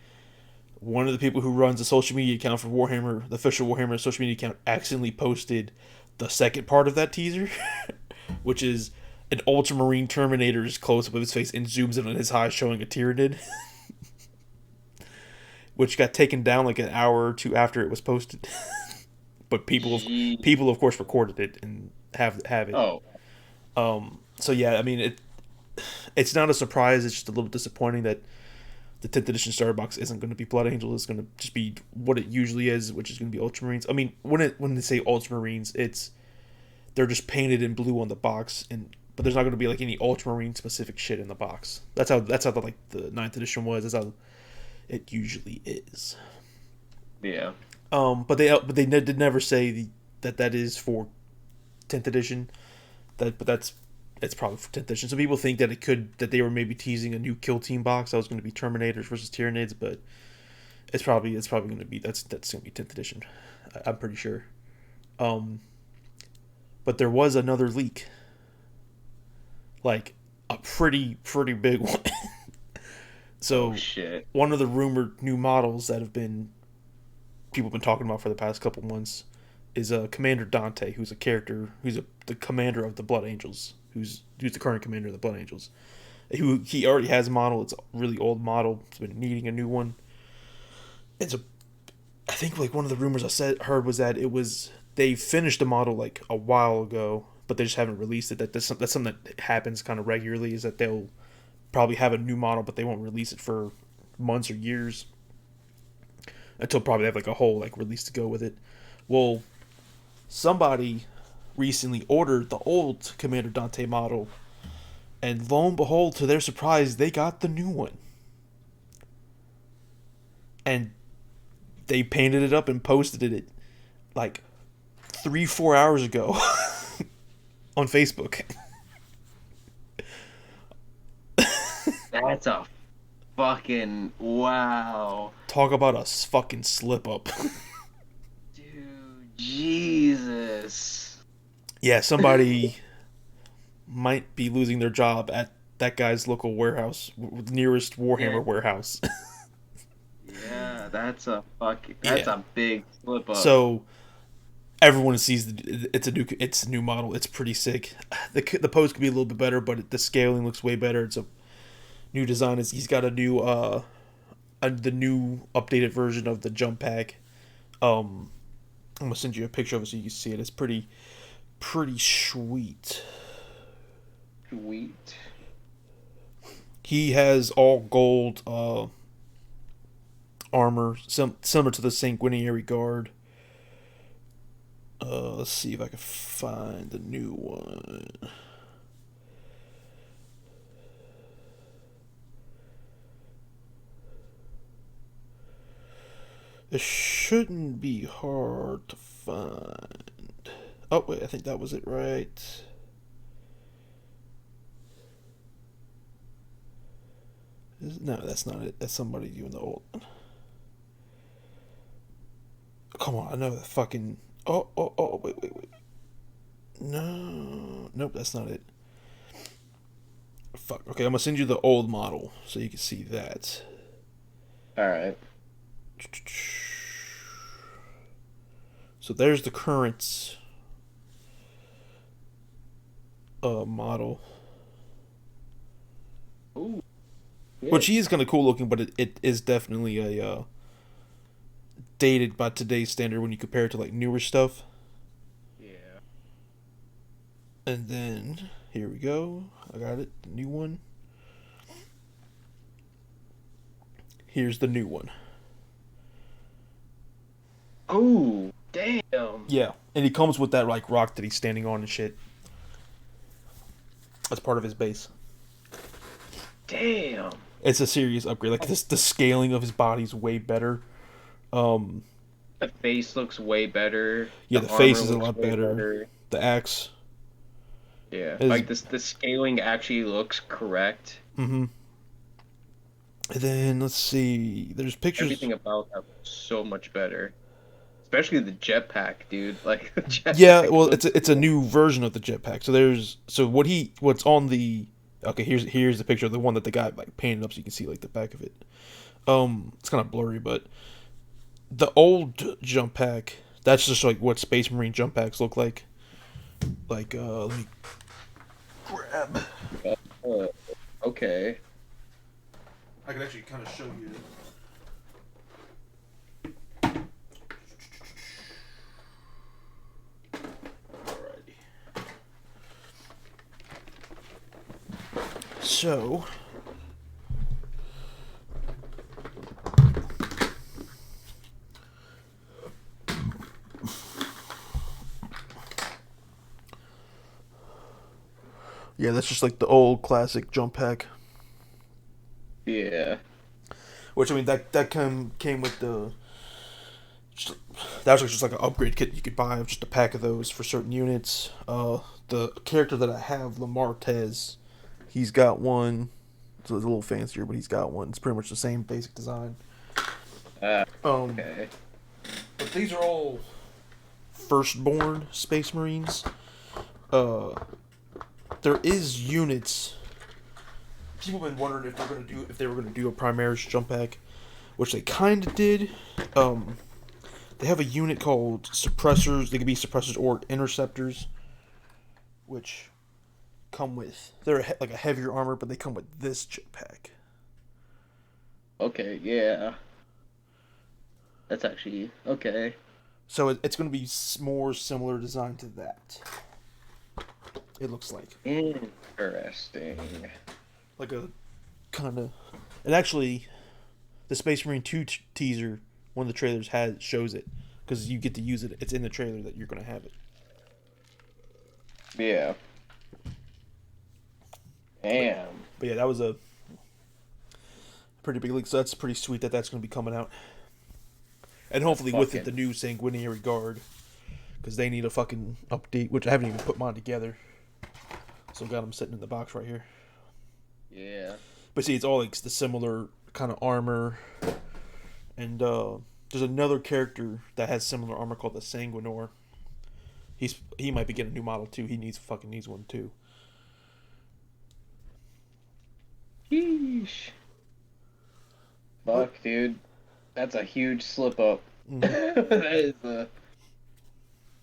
one of the people who runs the social media account for Warhammer, the official Warhammer social media account, accidentally posted the second part of that teaser, which is an Ultramarine Terminator's close up of his face and zooms in on his eyes, showing a Tyranid, which got taken down like an hour or two after it was posted. But Gee. people of course recorded it and have it. Oh. So yeah, I mean it's not a surprise. It's just a little disappointing that the 10th edition starter box isn't going to be Blood Angel. It's going to just be what it usually is, which is going to be Ultramarines. I mean, when they say Ultramarines, they're just painted in blue on the box, but there's not going to be like any Ultramarine specific shit in the box. That's how the ninth edition was. That's how it usually is. Yeah. But they did never say that is for 10th edition. That's it's probably for 10th edition. So people think that they were maybe teasing a new Kill Team box that was going to be Terminators versus Tyranids, but it's probably going to be that's going to be 10th edition. I'm pretty sure. Um, but there was another leak, like a pretty big one. Oh So shit. one of the rumored new models that people have been talking about for the past couple months is Commander Dante, who's a character the commander of the Blood Angels, who's the current commander of the Blood Angels. He already has a model. It's a really old model. It's been needing a new one. I think like one of the rumors heard was that they finished the model like a while ago, but they just haven't released it. That's something that happens kind of regularly. Is that they'll probably have a new model, but they won't release it for months or years until probably they have like a whole like release to go with it. Well, somebody recently ordered the old Commander Dante model, and lo and behold, to their surprise, they got the new one. And they painted it up and posted it like 3-4 hours ago on Facebook. That's a fucking wow. Talk about a fucking slip up. Dude, Jesus. Yeah, somebody might be losing their job at that guy's local warehouse, nearest Yeah. Warhammer warehouse. Yeah, that's Yeah. a big slip up. So everyone sees it's a new model. It's pretty sick. The pose could be a little bit better, but the scaling looks way better. It's a new design. He's got a new the new updated version of the jump pack. I'm gonna send you a picture of it so you can see it. It's pretty sweet. Sweet. He has all gold armor, similar to the Sanguinary Guard. Let's see if I can find the new one. It shouldn't be hard to find. Oh, wait, I think that was it, right? No, that's not it. That's somebody doing the old one. Come on, I know that fucking. Oh, wait. No. Nope, that's not it. Fuck. Okay, I'm gonna send you the old model so you can see that. All right. So there's the current model. Ooh. Yeah. Which he is kind of cool looking, but it is definitely a dated by today's standard when you compare it to like newer stuff. Yeah. And then here we go. I got it. The new one. Here's the new one. Oh, damn. Yeah, and he comes with that like rock that he's standing on and shit. That's part of his base. Damn. It's a serious upgrade. Like this, the scaling of his body's way better. Um, The face looks way better. yeah, The the armor face is a looks lot way better. The axe Yeah, is. like this, the scaling actually looks correct. Mm-hmm. And then let's see. There's pictures. Everything about that looks so much better. Especially the jetpack, dude. Like the Yeah, jetpack well, looks it's a new version of the jetpack. So what's on the. Okay, here's the picture of the one that the guy like painted up so you can see like the back of it. It's kind of blurry, but the old jump pack, that's just like what Space Marine jump packs look like. Like, let me grab. uh, okay. I can actually kind of show you. Alrighty. So. Yeah, that's just like the old classic jump pack. Yeah. Which I mean that came with the. That was just like an upgrade kit you could buy, just a pack of those for certain units. The character that I have, Lamartez, he's got one. It's a little fancier, but he's got one. It's pretty much the same basic design. Um, Okay. but these are all firstborn Space Marines. Uh, there is units. People have been wondering if they were gonna do a Primaris jump pack, which they kind of did. They have a unit called suppressors. They could be suppressors or interceptors, which come with like a heavier armor, but they come with this jetpack. Okay. Yeah. That's actually okay. So it's going to be more similar design to that. It looks like Interesting. like a kind of, and actually, the Space Marine 2 teaser, one of the trailers shows it. because you get to use it. It's in the trailer that you're gonna have it. Yeah. But Damn. but yeah, that was a pretty big leak. So that's pretty sweet that that's gonna be coming out, and That's hopefully with it fucking the new sanguinary guard, because they need a fucking update, which I haven't even put mine together. So got them sitting in the box right here. yeah. But see, it's all like the similar kind of armor, and there's another character that has similar armor called the Sanguinor. He might be getting a new model too. He needs one too. Sheesh. But Fuck, dude. That's a huge slip up. mm, That is a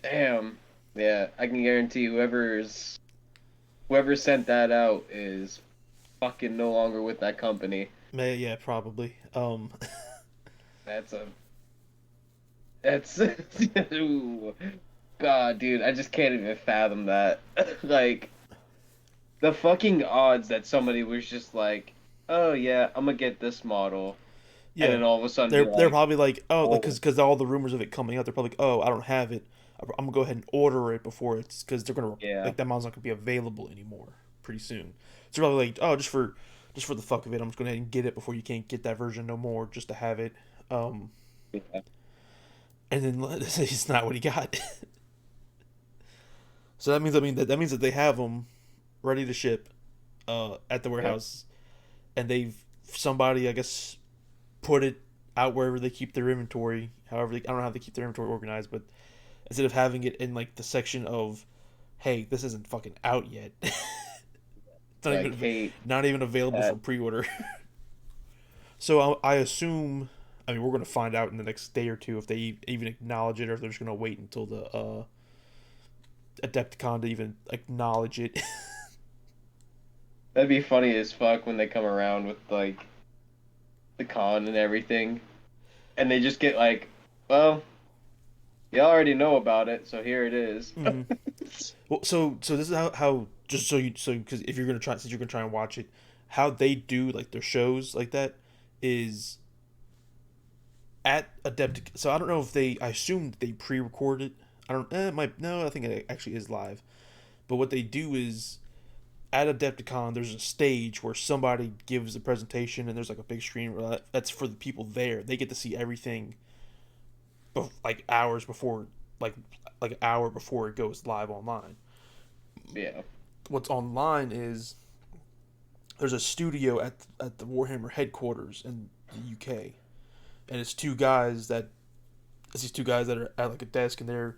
damn. Yeah, I can guarantee whoever sent that out is fucking no longer with that company. yeah, probably. That's a that's ooh. God, dude, I just can't even fathom that. Like the fucking odds that somebody was just like, "Oh yeah, I'm gonna get this model," and Yeah, then all of a sudden be they're like, probably like, oh, "Oh because all the rumors of it coming out, they're probably like, oh, I don't have it. I'm gonna go ahead and order it before it's because they're gonna yeah, like that model's not gonna be available anymore pretty soon. So they're probably like, oh, just for the fuck of it, I'm just gonna go ahead and get it before you can't get that version no more, just to have it. Um, yeah, and then it's not what he got. So that means that means that they have them ready to ship at the yep, warehouse, and they've somebody I guess put it out wherever they keep their inventory. However, I don't know how they keep their inventory organized, but instead of having it in like the section of, hey, this isn't fucking out yet. It's like hate not even available for that. pre-order. So I assume, I mean, we're gonna find out in the next day or two if they even acknowledge it or if they're just gonna wait until the Adepticon to even acknowledge it. That'd be funny as fuck when they come around with like the con and everything, and they just get like, well, you already know about it, so here it is. Mm-hmm. Well, so this is how just so because if you're gonna try since you're gonna try and watch it, how they do like their shows like that is at Adeptic. So I don't know if they. I assume they pre-record it. I don't. It might no. I think it actually is live. But what they do is at Adepticon, there's a stage where somebody gives a presentation, and there's like a big screen where that's for the people there. They get to see everything, like hours before, like an hour before it goes live online. Yeah. What's online is there's a studio at the Warhammer headquarters in the UK, and it's these two guys that are at like a desk, and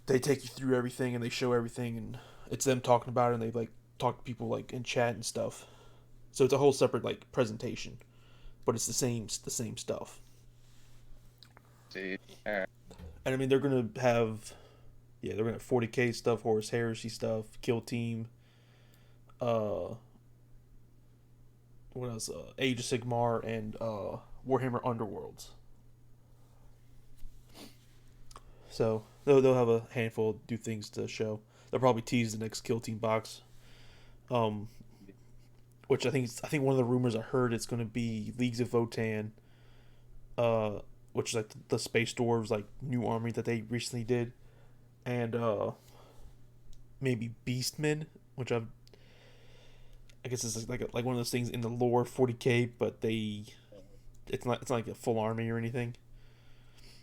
they take you through everything and they show everything, and it's them talking about it, and they like talk to people like in chat and stuff. So it's a whole separate like presentation, but it's the same stuff. See. All right. And I mean they're gonna have yeah they're gonna have 40K stuff, Horus Heresy stuff, Kill Team, uh, what else? Age of Sigmar and Warhammer Underworlds. So they'll have a handful of new things to show. They'll probably tease the next Kill Team box. Um, which I think one of the rumors I heard it's going to be Leagues of Votan, uh, which is like the Space Dwarves like new army that they recently did, and maybe Beastmen, which I guess it's like one of those things in the lore 40K, but it's not like a full army or anything.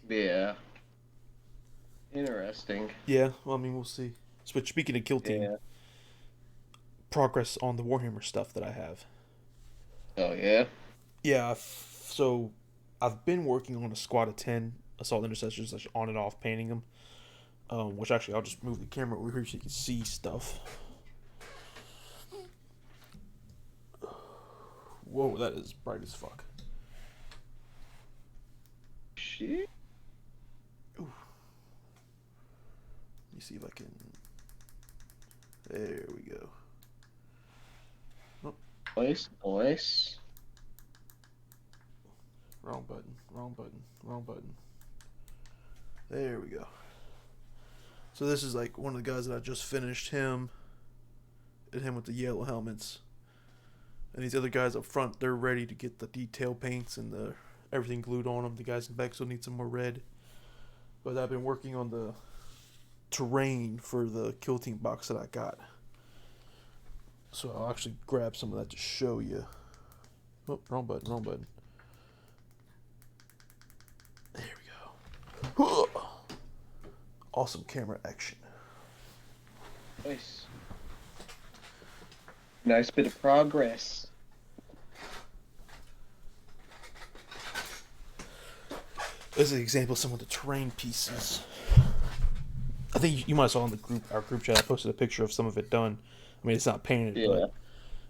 Yeah. Interesting. Yeah, well, I mean we'll see. But speaking of Kill Team, Yeah. progress on the Warhammer stuff that I have. Oh yeah. Yeah, so I've been working on a squad of 10 assault intercessors, like on and off painting them. Which actually I'll just move the camera over here so you can see stuff. Whoa, that is bright as fuck. Shit. Ooh. Let me see if I can. There we go. Nope, Nice. Nice. wrong button, wrong button, wrong button. There we go. So this is like one of the guys that I just finished him, and him with the yellow helmets. And these other guys up front, they're ready to get the detail paints and the everything glued on them. The guys in the back still need some more red. But I've been working on the terrain for the Kill Team box that I got. So I'll actually grab some of that to show you. Oh, wrong button, wrong button. There we go. Awesome camera action. Nice. Nice bit of progress. This is an example of some of the terrain pieces. I think you might have saw in our group chat. I posted a picture of some of it done. I mean, it's not painted, Yeah. but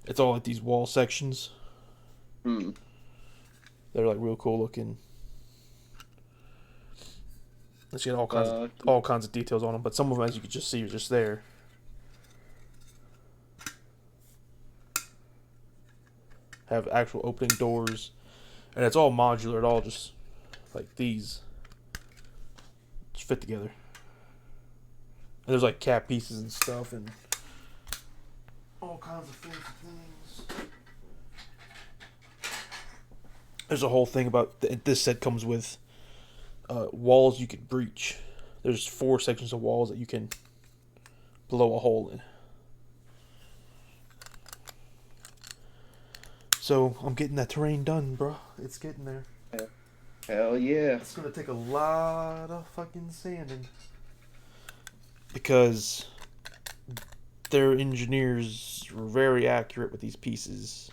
it's all like these wall sections. Hmm. They're like real cool looking. Let's get all kinds of details on them, but some of them, as you can just see, are just there. Have actual opening doors, and it's all modular. It all just like these just fit together. And there's like cap pieces and stuff, and all kinds of fancy things. There's a whole thing about this set comes with walls you can breach. There's 4 sections of walls that you can blow a hole in. So I'm getting that terrain done, bro. It's getting there. Hell yeah. It's gonna take a lot of fucking sanding because their engineers were very accurate with these pieces.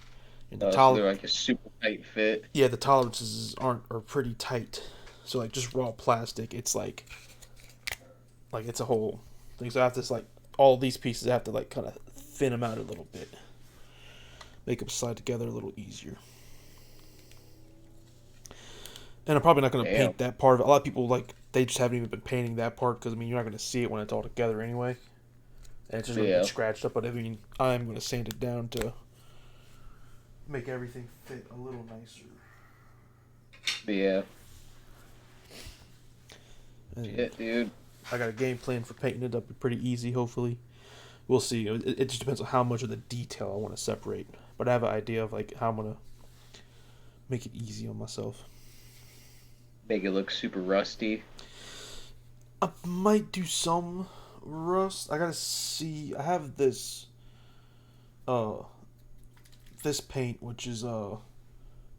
And So they're like a super tight fit. yeah, the tolerances are pretty tight. So like just raw plastic, it's like it's a whole thing. So I have to like all these pieces I have to like kind of thin them out a little bit, make them slide together a little easier. And I'm probably not going to paint that part of it. A lot of people like they just haven't even been painting that part because I mean you're not going to see it when it's all together anyway, and it's just going to get scratched up. But I mean I'm going to sand it down to make everything fit a little nicer. Yeah. Shit, dude. I got a game plan for painting it up. Pretty easy, hopefully. We'll see. It just depends on how much of the detail I want to separate. But I have an idea of like how I'm gonna make it easy on myself. Make it look super rusty. I might do some rust. I gotta see. I have this this paint, which is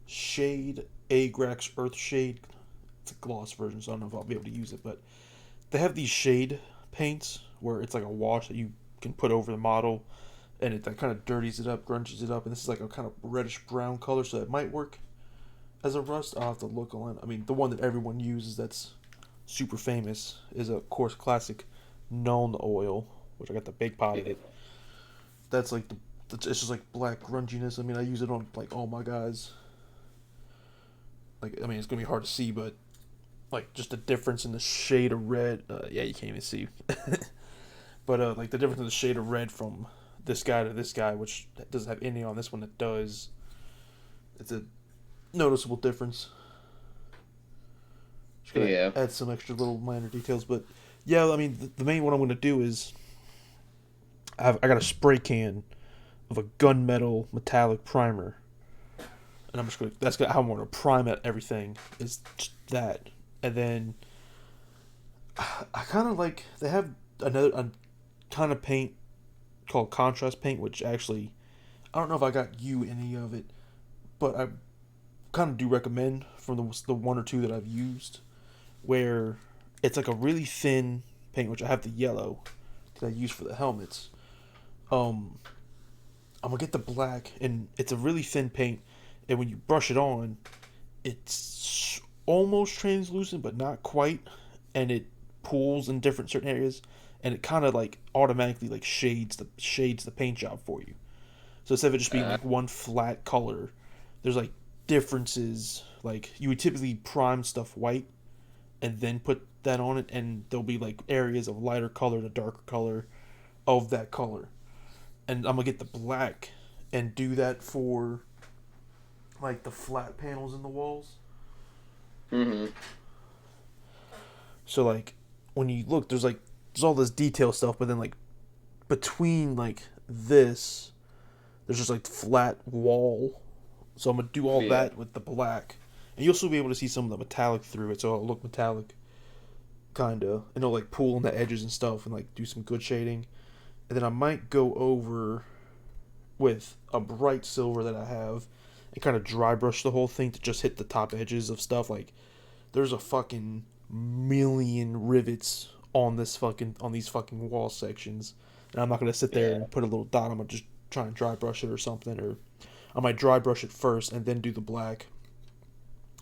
Shade Agrax Earth Shade. It's a gloss version, so I don't know if I'll be able to use it, but they have these shade paints where it's like a wash that you can put over the model, and it kind of dirties it up, grunges it up, and this is like a kind of reddish brown color, so it might work as a rust. I'll have to look on. I mean, the one that everyone uses that's super famous is a course classic Nuln oil, which I got the big pot of it. That's like it's just like black grunginess. I mean, I use it on like all my guys. Like, I mean, it's gonna be hard to see, but like just the difference in the shade of red. Yeah, you can't even see. But like the difference in the shade of red from this guy to this guy, which doesn't have any on this one that does. It's a noticeable difference. Just gonna add some extra little minor details, but yeah, I mean the main one I'm gonna do is I got a spray can of a gunmetal metallic primer, and I'm just gonna how I'm gonna prime at everything is just that, and then I kind of like they have a kind of paint called contrast paint, which actually I don't know if I got you any of it, but I kind of do recommend from the one or two that I've used, where it's like a really thin paint, which I have the yellow that I use for the helmets. I'm gonna get the black, and it's a really thin paint, and when you brush it on, it's almost translucent, but not quite, and it pools in different certain areas, and it kind of like automatically like shades the paint job for you. So instead of it just being like one flat color, there's like differences. Like you would typically prime stuff white, and then put that on it, and there'll be like areas of lighter color and a darker color of that color. And I'm gonna get the black and do that for like the flat panels in the walls. Mm-hmm. So like when you look, there's all this detail stuff, but then like between like this, there's just like flat wall. So I'm gonna do all that with the black, and you'll still be able to see some of the metallic through it, so it'll look metallic. kinda, and it'll like pool on the edges and stuff, and like do some good shading. And then I might go over with a bright silver that I have, and kind of dry brush the whole thing to just hit the top edges of stuff. Like there's a fucking million rivets on these fucking wall sections, and I'm not gonna sit there Yeah. and put a little dot. I'm gonna just try and dry brush it or something, or I might dry brush it first and then do the black.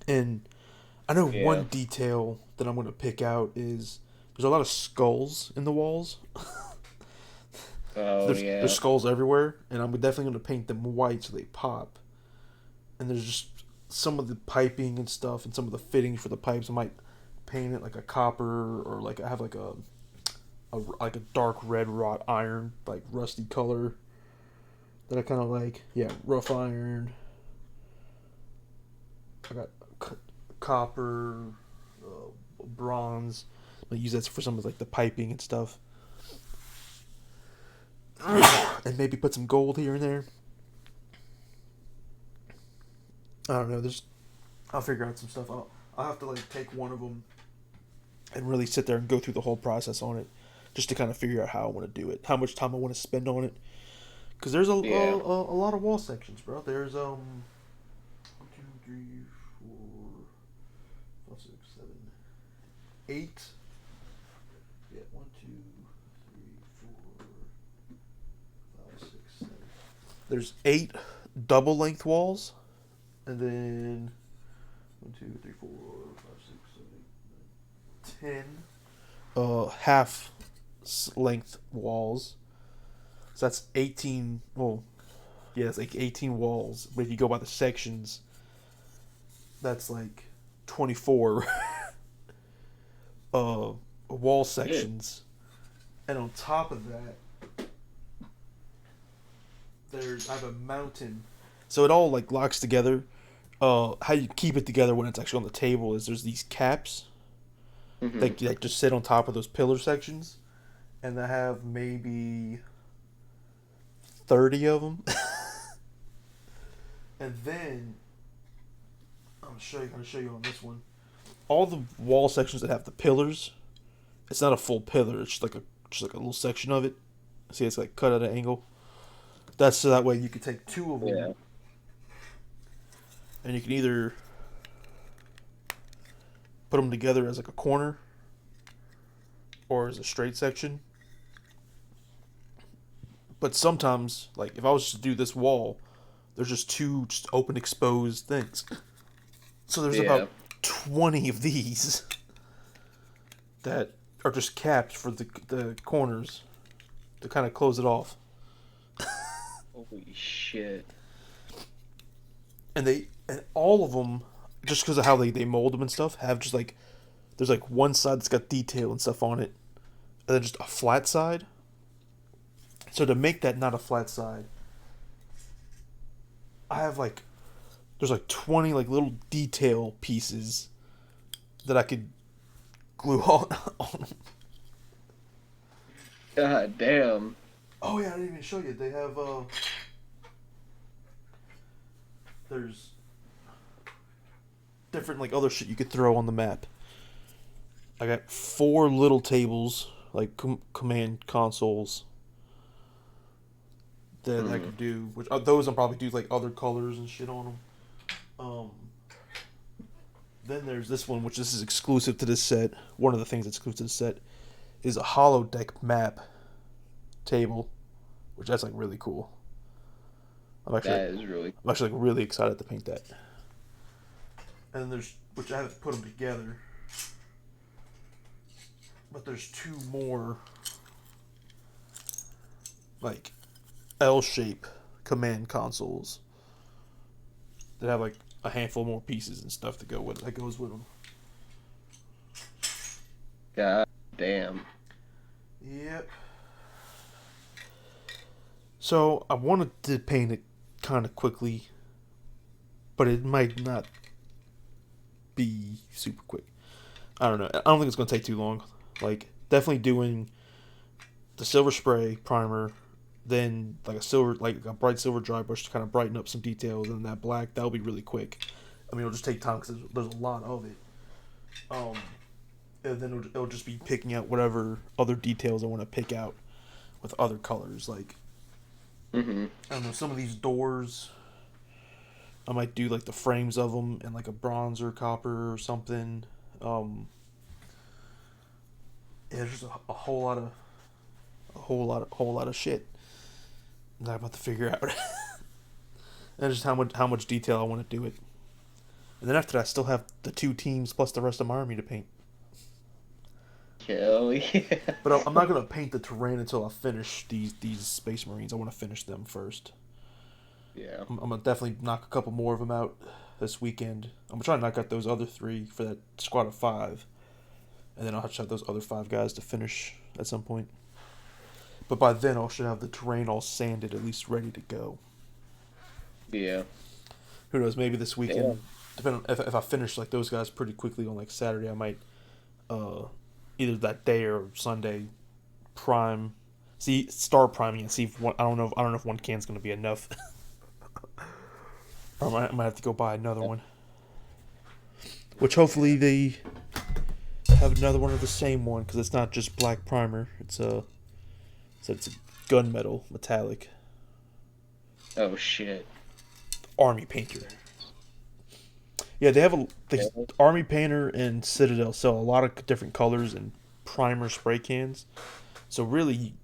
And I know Yeah. one detail that I'm gonna pick out is there's a lot of skulls in the walls. Oh There's yeah. skulls everywhere, and I'm definitely gonna paint them white so they pop. And there's just some of the piping and stuff, and some of the fittings for the pipes. I might paint it like a copper, or like I have like a dark red wrought iron, like rusty color that I kind of like. Yeah, rough iron. I got copper, bronze. I use that for some of like the piping and stuff, and maybe put some gold here and there. I don't know. I'll figure out some stuff. I'll have to like take one of them and really sit there and go through the whole process on it, just to kind of figure out how I want to do it, how much time I want to spend on it. Because there's Yeah. a lot of wall sections, bro. There's 1, 2, 3, 4, 5, 6, 7, 8. Yeah, 1, 2, 3, 4, 5, 6, 7. There's 8 double length walls, and then 1, 2, 3, 4, 5, 6, 7, 8, 9, 10 half length walls. So that's 18. Well, yeah, it's like 18 walls. But if you go by the sections, that's like 24 uh, wall Yeah. sections. And on top of that, I have a mountain. So it all like locks together. How you keep it together when it's actually on the table is there's these caps Hmm. that just sit on top of those pillar sections, and I have maybe 30 of them. And then gonna show you on this one. All the wall sections that have the pillars, it's not a full pillar. It's just like a little section of it. See, it's like cut at an angle. That's so that way you can take 2 of them, Yeah. and you can either put them together as like a corner or as a straight section. But sometimes, like if I was to do this wall, there's just 2 just open exposed things. So there's Yeah. about 20 of these that are just capped for the corners to kind of close it off. Holy shit. And all of them, just because of how they mold them and stuff, have just like there's like one side that's got detail and stuff on it, and then just a flat side. So to make that not a flat side, I have like there's like 20 like little detail pieces that I could glue on. God damn. Oh yeah, I didn't even show you. They have there's different like other shit you could throw on the map. I got 4 little tables like command consoles that I Hmm. could do, which those I'll probably do like other colors and shit on them. Um, then there's this one, which this is exclusive to this set. One of the things that's exclusive to this set is a hollow deck map table, which that's like really cool. I'm actually That is really. I'm actually like really excited to paint that. And then there's which I haven't put them together, but there's 2 more like L shape command consoles that have like a handful more pieces and stuff to go with it. That goes with them. God damn. Yep. So I wanted to paint it kind of quickly, but it might not be super quick. I don't know. I don't think it's gonna take too long. Like definitely doing the silver spray primer, then like a bright silver dry brush to kind of brighten up some details, and that black that'll be really quick. I mean, it'll just take time because there's a lot of it. Um, and then it'll just be picking out whatever other details I want to pick out with other colors. Like, Mm-hmm. I don't know, some of these doors, I might do like the frames of them in like a bronze or copper or something. Um, yeah, there's just whole lot of shit that I'm about to figure out, and just how much detail I want to do it. And then after that, I still have the two teams plus the rest of my army to paint. Hell yeah. But I'm not gonna paint the terrain until I finish these Space Marines. I want to finish them first. Yeah. I'm gonna definitely knock a couple more of them out this weekend. I'm gonna try to knock out those other three for that squad of five, and then I'll have to have those other five guys to finish at some point. But by then, I should have the terrain all sanded, at least ready to go. Yeah. Who knows? Maybe this Yeah. weekend, depending on if I finish like those guys pretty quickly on like Saturday, I might uh, either that day or Sunday prime, start priming and see if one. I don't know if one can's gonna be enough. Or I might have to go buy another one. Which hopefully they have another one of the same one because it's not just black primer. It's a gunmetal metallic Oh shit. army painter. Yeah, they have the army painter and Citadel sell a lot of different colors and primer spray cans. So really,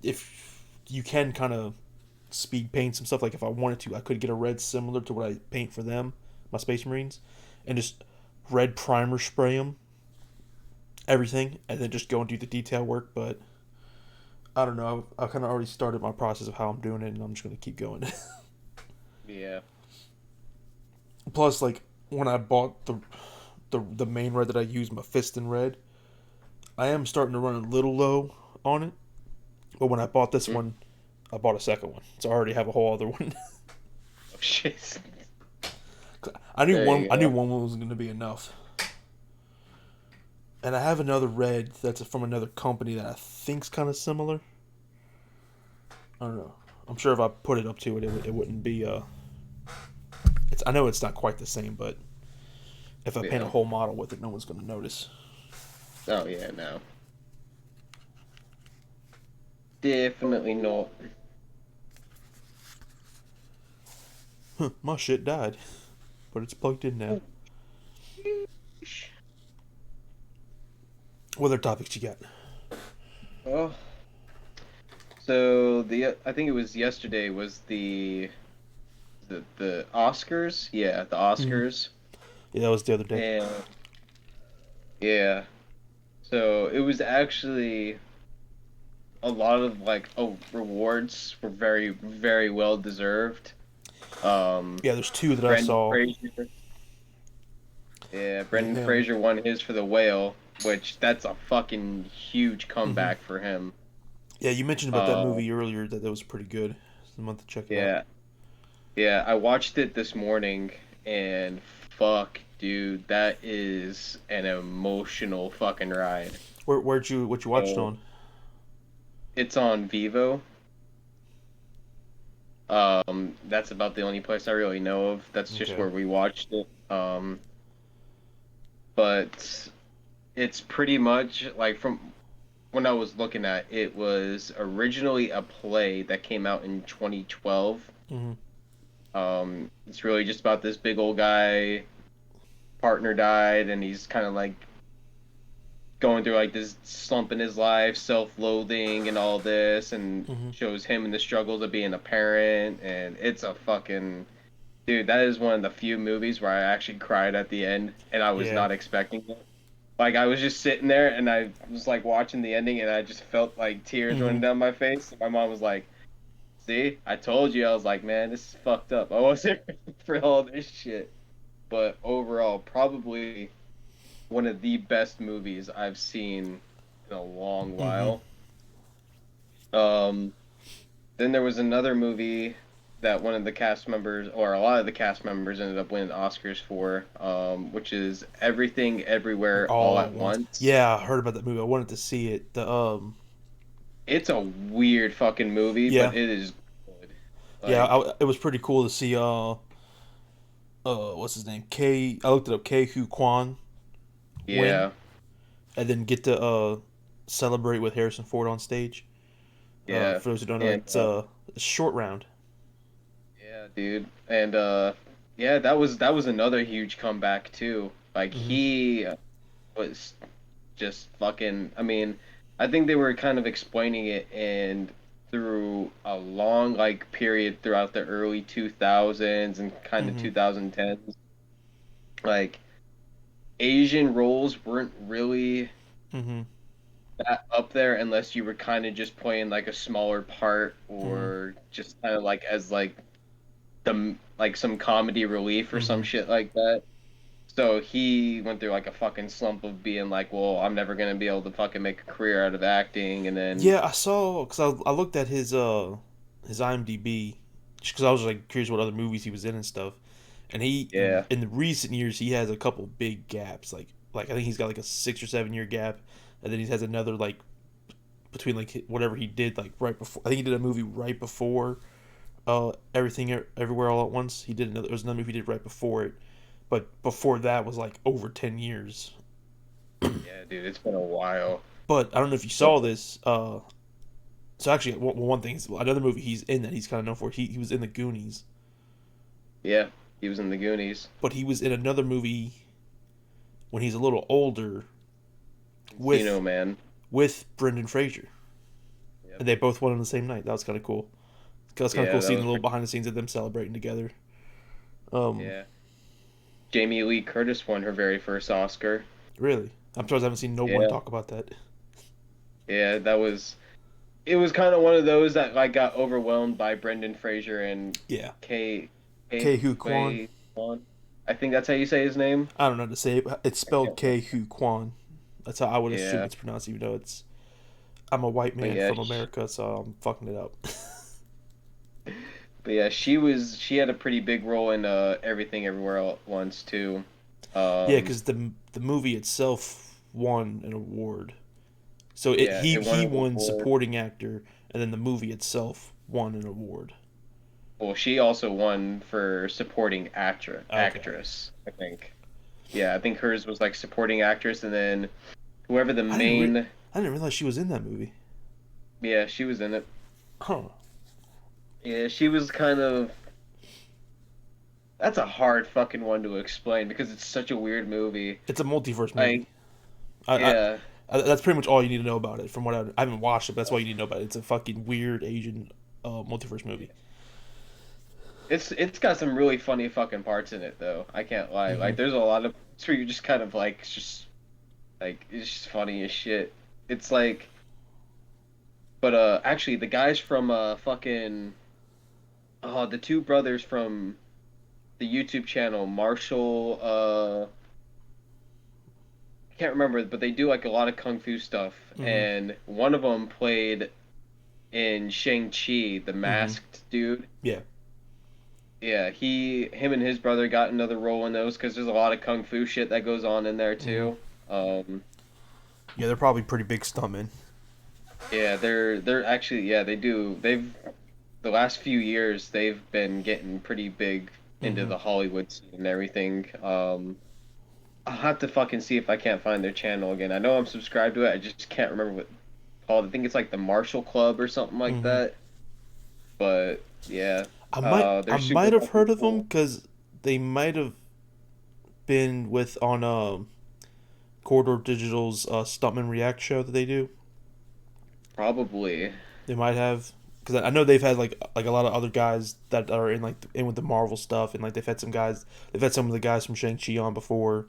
if you can kind of speed paint some stuff, like if I wanted to, I could get a red similar to what I paint for them, my Space Marines, and just red primer spray them, everything, and then just go and do the detail work. But I don't know. I kind of already started my process of how I'm doing it, and I'm just gonna keep going. Yeah. Plus, like when I bought the main red that I use, my Fiston red, I am starting to run a little low on it. But when I bought this Mm. one, I bought a second one, so I already have a whole other one. Oh shit. I There you knew go. one was going to be enough, and I have another red that's from another company that I think's kind of similar. I don't know. I'm sure if I put it up to it, it wouldn't be. I know it's not quite the same, but if I paint a Yeah. whole model with it, no one's going to notice. Oh yeah, no. Definitely not. Huh, my shit died, but it's plugged in now. What other topics you got? Oh, so the I think it was yesterday was the Oscars. Yeah, the Mm. Oscars. Yeah, that was the other day. And yeah, so it was actually a lot of like rewards were very well deserved. Um, Yeah, there's two that I Brendan saw. Fraser. Yeah, Yeah, Brendan him. Fraser won his for The Whale, which that's a fucking huge Hmm. comeback for him. Yeah, you mentioned about that Uh, movie earlier that was pretty good. It's a month to check it out. yeah, yeah, I watched it this morning and fuck, dude, that is an emotional fucking ride. What you watched So on? it's on Vivo. That's about the only place I really know of. That's just Okay. where we watched it. But it's pretty much like from when I was looking at it was originally a play that came out in 2012. Hmm. It's really just about this big old guy, partner died, and he's kind of like going through like this slump in his life, self-loathing and all this, and Hmm. shows him and the struggles of being a parent. And it's a fucking dude. That is one of the few movies where I actually cried at the end, and I was Yeah. not expecting it. Like I was just sitting there, and I was like watching the ending, and I just felt like tears Hmm. running down my face. And my mom was like, "See, I told you." I was like, "Man, this is fucked up. I wasn't ready for all this shit." But overall, probably one of the best movies I've seen in a long Hmm. while. Um, then there was another movie that one of the cast members, or a lot of the cast members, ended up winning Oscars for, which is Everything Everywhere All All at at once. Once. Yeah, I heard about that movie. I wanted to see it. It's a weird fucking movie, but Yeah, it is good. yeah. Like, It was pretty cool to see. What's his name? I looked it up. K. Hu Kwan win. yeah, and then get to celebrate with Harrison Ford on stage. Yeah, For those who don't know, and it's a short round. yeah, dude, and yeah, that was another huge comeback too. Like Mm-hmm. he was just fucking. I mean, I think they were kind of explaining it and through a long like period throughout the early 2000s and kind of Mm-hmm. 2010s. Like Asian roles weren't really Mm-hmm. that up there unless you were kind of just playing like a smaller part Mm-hmm. or just kind of like as like the like some comedy relief or some Mm-hmm. shit like that. So he went through like a fucking slump of being like, well, I'm never gonna be able to fucking make a career out of acting, and then Yeah, I saw because I looked at his IMDb just because I was like curious what other movies he was in and stuff. And he yeah, in the recent years he has a couple big gaps. Like I think he's got like a 6 or 7 year gap, and then he has another like between like whatever he did like right before. I think he did a movie right before everything everywhere all at once. He did another. There was another movie he did right before it, but before that was like over 10 years. yeah, dude, it's been a while. But I don't know if you But saw this. So actually, one thing is another movie he's in that he's kind of known for. He was in the Goonies, yeah, he was in the Goonies, but he was in another movie when he's a little older Encino with Man. Brendan Fraser, Yep. and they both won on the same night. That was kind of cool. That was kind of Yeah, cool that seeing a was little pretty. behind the scenes of them celebrating together. Um, Yeah, Jamie Lee Curtis won her very first Oscar. really, I'm surprised I haven't seen no one Yeah, talk about that. yeah, that was. It was kind of one of those that like got overwhelmed by Brendan Fraser and Yeah, K K K Hu Kwan. Kwai Kwan. I think that's how you say his name. I don't know how to say it. But it's I spelled can't remember. K Hu Kwan. That's how I would assume Yeah, it's pronounced, even though it's. I'm a white but man yeah, from America, so I'm fucking it up. but yeah, she had a pretty big role in Everything Everywhere All at Once too. Yeah, Um, because the movie itself won an award. So yeah, it won he an won award. supporting actor, and then the movie itself won an award. Well, she also won for supporting Okay, actress, I think. Yeah, I think hers was like supporting actress, and then whoever the I didn't main, I didn't realize she was in that movie. yeah, she was in it. Huh? Yeah, she was kind of. That's a hard fucking one to explain because it's such a weird movie. It's a multiverse movie. Like, I, yeah, that's pretty much all you need to know about it. From what I haven't watched it, but that's all you need to know about it. It's a fucking weird Asian multiverse movie. it's got some really funny fucking parts in it though. I can't lie. Mm-hmm. Like, there's a lot of it's where you're just kind of like it's just like it's just funny as shit. It's like, but actually the guys from fucking the two brothers from the YouTube channel Marshall I can't remember, but they do like a lot of kung fu stuff, Mm-hmm. and one of them played in Shang-Chi, the Mm-hmm. masked dude. Yeah. Yeah, him and his brother got another role in those because there's a lot of kung fu shit that goes on in there Mm-hmm. too. Um, Yeah, they're probably pretty big stuntmen. yeah, they're actually yeah they do they've the last few years they've been getting pretty big into Mm-hmm. the Hollywood scene and everything. I'll have to fucking see if I can't find their channel again. I know I'm subscribed to it. I just can't remember what it's called. I think it's like the Marshall Club or something like Mm-hmm. that. But yeah, I they're super might have fucking heard of them cool. because they might have been with on Corridor Digital's Stuntman React show that they do. Probably. They might have because I know they've had like a lot of other guys that are in in with the Marvel stuff, and like they've had some guys. They've had some of the guys from Shang Chi on before,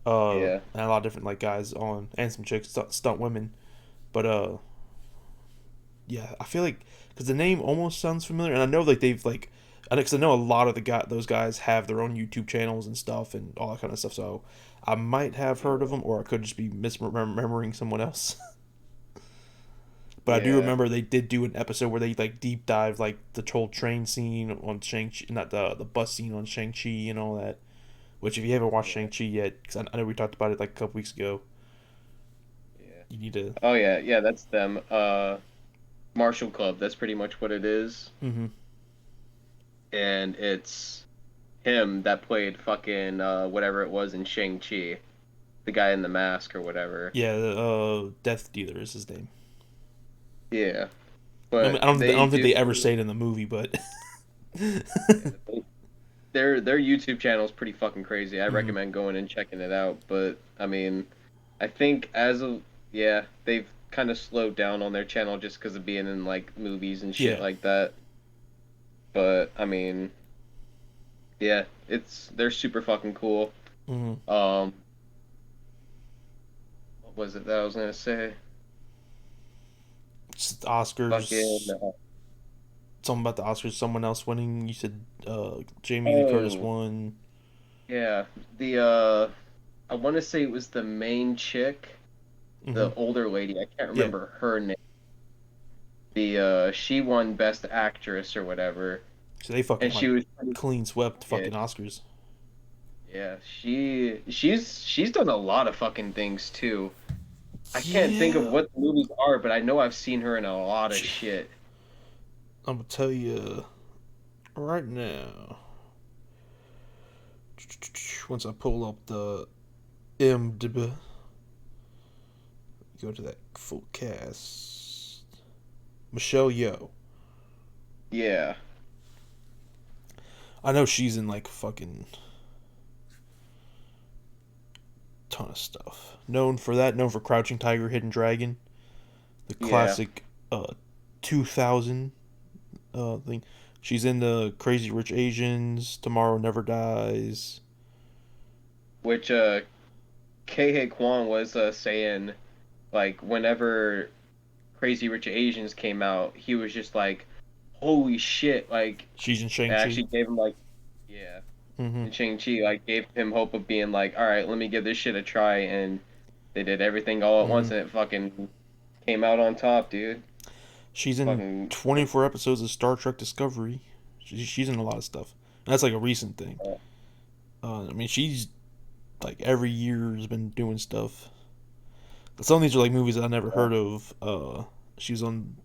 Yeah. and a lot of different like guys on, and some chicks stunt women. But yeah, I feel like because the name almost sounds familiar, and I know like they've like. Because I know a lot of those guys have their own YouTube channels and stuff and all that kind of stuff. So I might have heard of them, or I could just be misremembering someone else. But I do Yeah. remember they did do an episode where they like deep dive like the whole train scene on Shang Chi, not the bus scene on Shang Chi and all that. Which if you haven't watched Yeah. Shang Chi yet, because I know we talked about it like a couple weeks ago, Yeah. you need to. Oh yeah, yeah, that's them. Marshall Club, that's pretty much what it is. Mm-hmm. And it's him that played fucking whatever it was in Shang-Chi. the guy in the mask or whatever. Yeah, Death Dealer is his name. Yeah, I mean, but I they don't think do. they ever say it in the movie, but Yeah, their YouTube channel is pretty fucking crazy. I Mhm. recommend going and checking it out. But I mean, I think as of yeah, they've kind of slowed down on their channel just because of being in like movies and shit Yeah. like that. But I mean, yeah, they're super fucking cool. Hmm. Um, what was it that I was gonna say? It's Fucking Oscars. Something about the Oscars. Someone else winning. You said Jamie Lee Curtis oh won. yeah, the I want to say it was the main chick, Hmm. the older lady. I can't Yeah. remember her name. The she won Best Actress or whatever, So they fucking and she like was pretty, clean swept yeah fucking Oscars. yeah she's done a lot of fucking things too. I can't think of Yeah. what the movies are, but I know I've seen her in a lot of She, shit. I'm gonna tell you right now. Once I pull up the IMDb, go to that full cast. Michelle Yeoh. Yeah, I know she's in like fucking ton of stuff. Known for that. Known for Crouching Tiger, Hidden Dragon, the yeah. classic 2000 thing. She's in the Crazy Rich Asians, Tomorrow Never Dies. Which Kei Kwan was saying like whenever Crazy Rich Asians came out, he was just like, "Holy shit!" Like She's in it Shang-Chi. actually gave him like, yeah. Mm-hmm. And Shang-Chi like gave him hope of being like, all right, let me give this shit a try, and they did everything all at Mm-hmm. once, and it fucking came out on top, dude. She's in Fucking 24 episodes of Star Trek Discovery. She's in a lot of stuff. And that's like a recent thing. I mean, she's like every year has been doing stuff. Some of these are like movies that I never heard of. She was on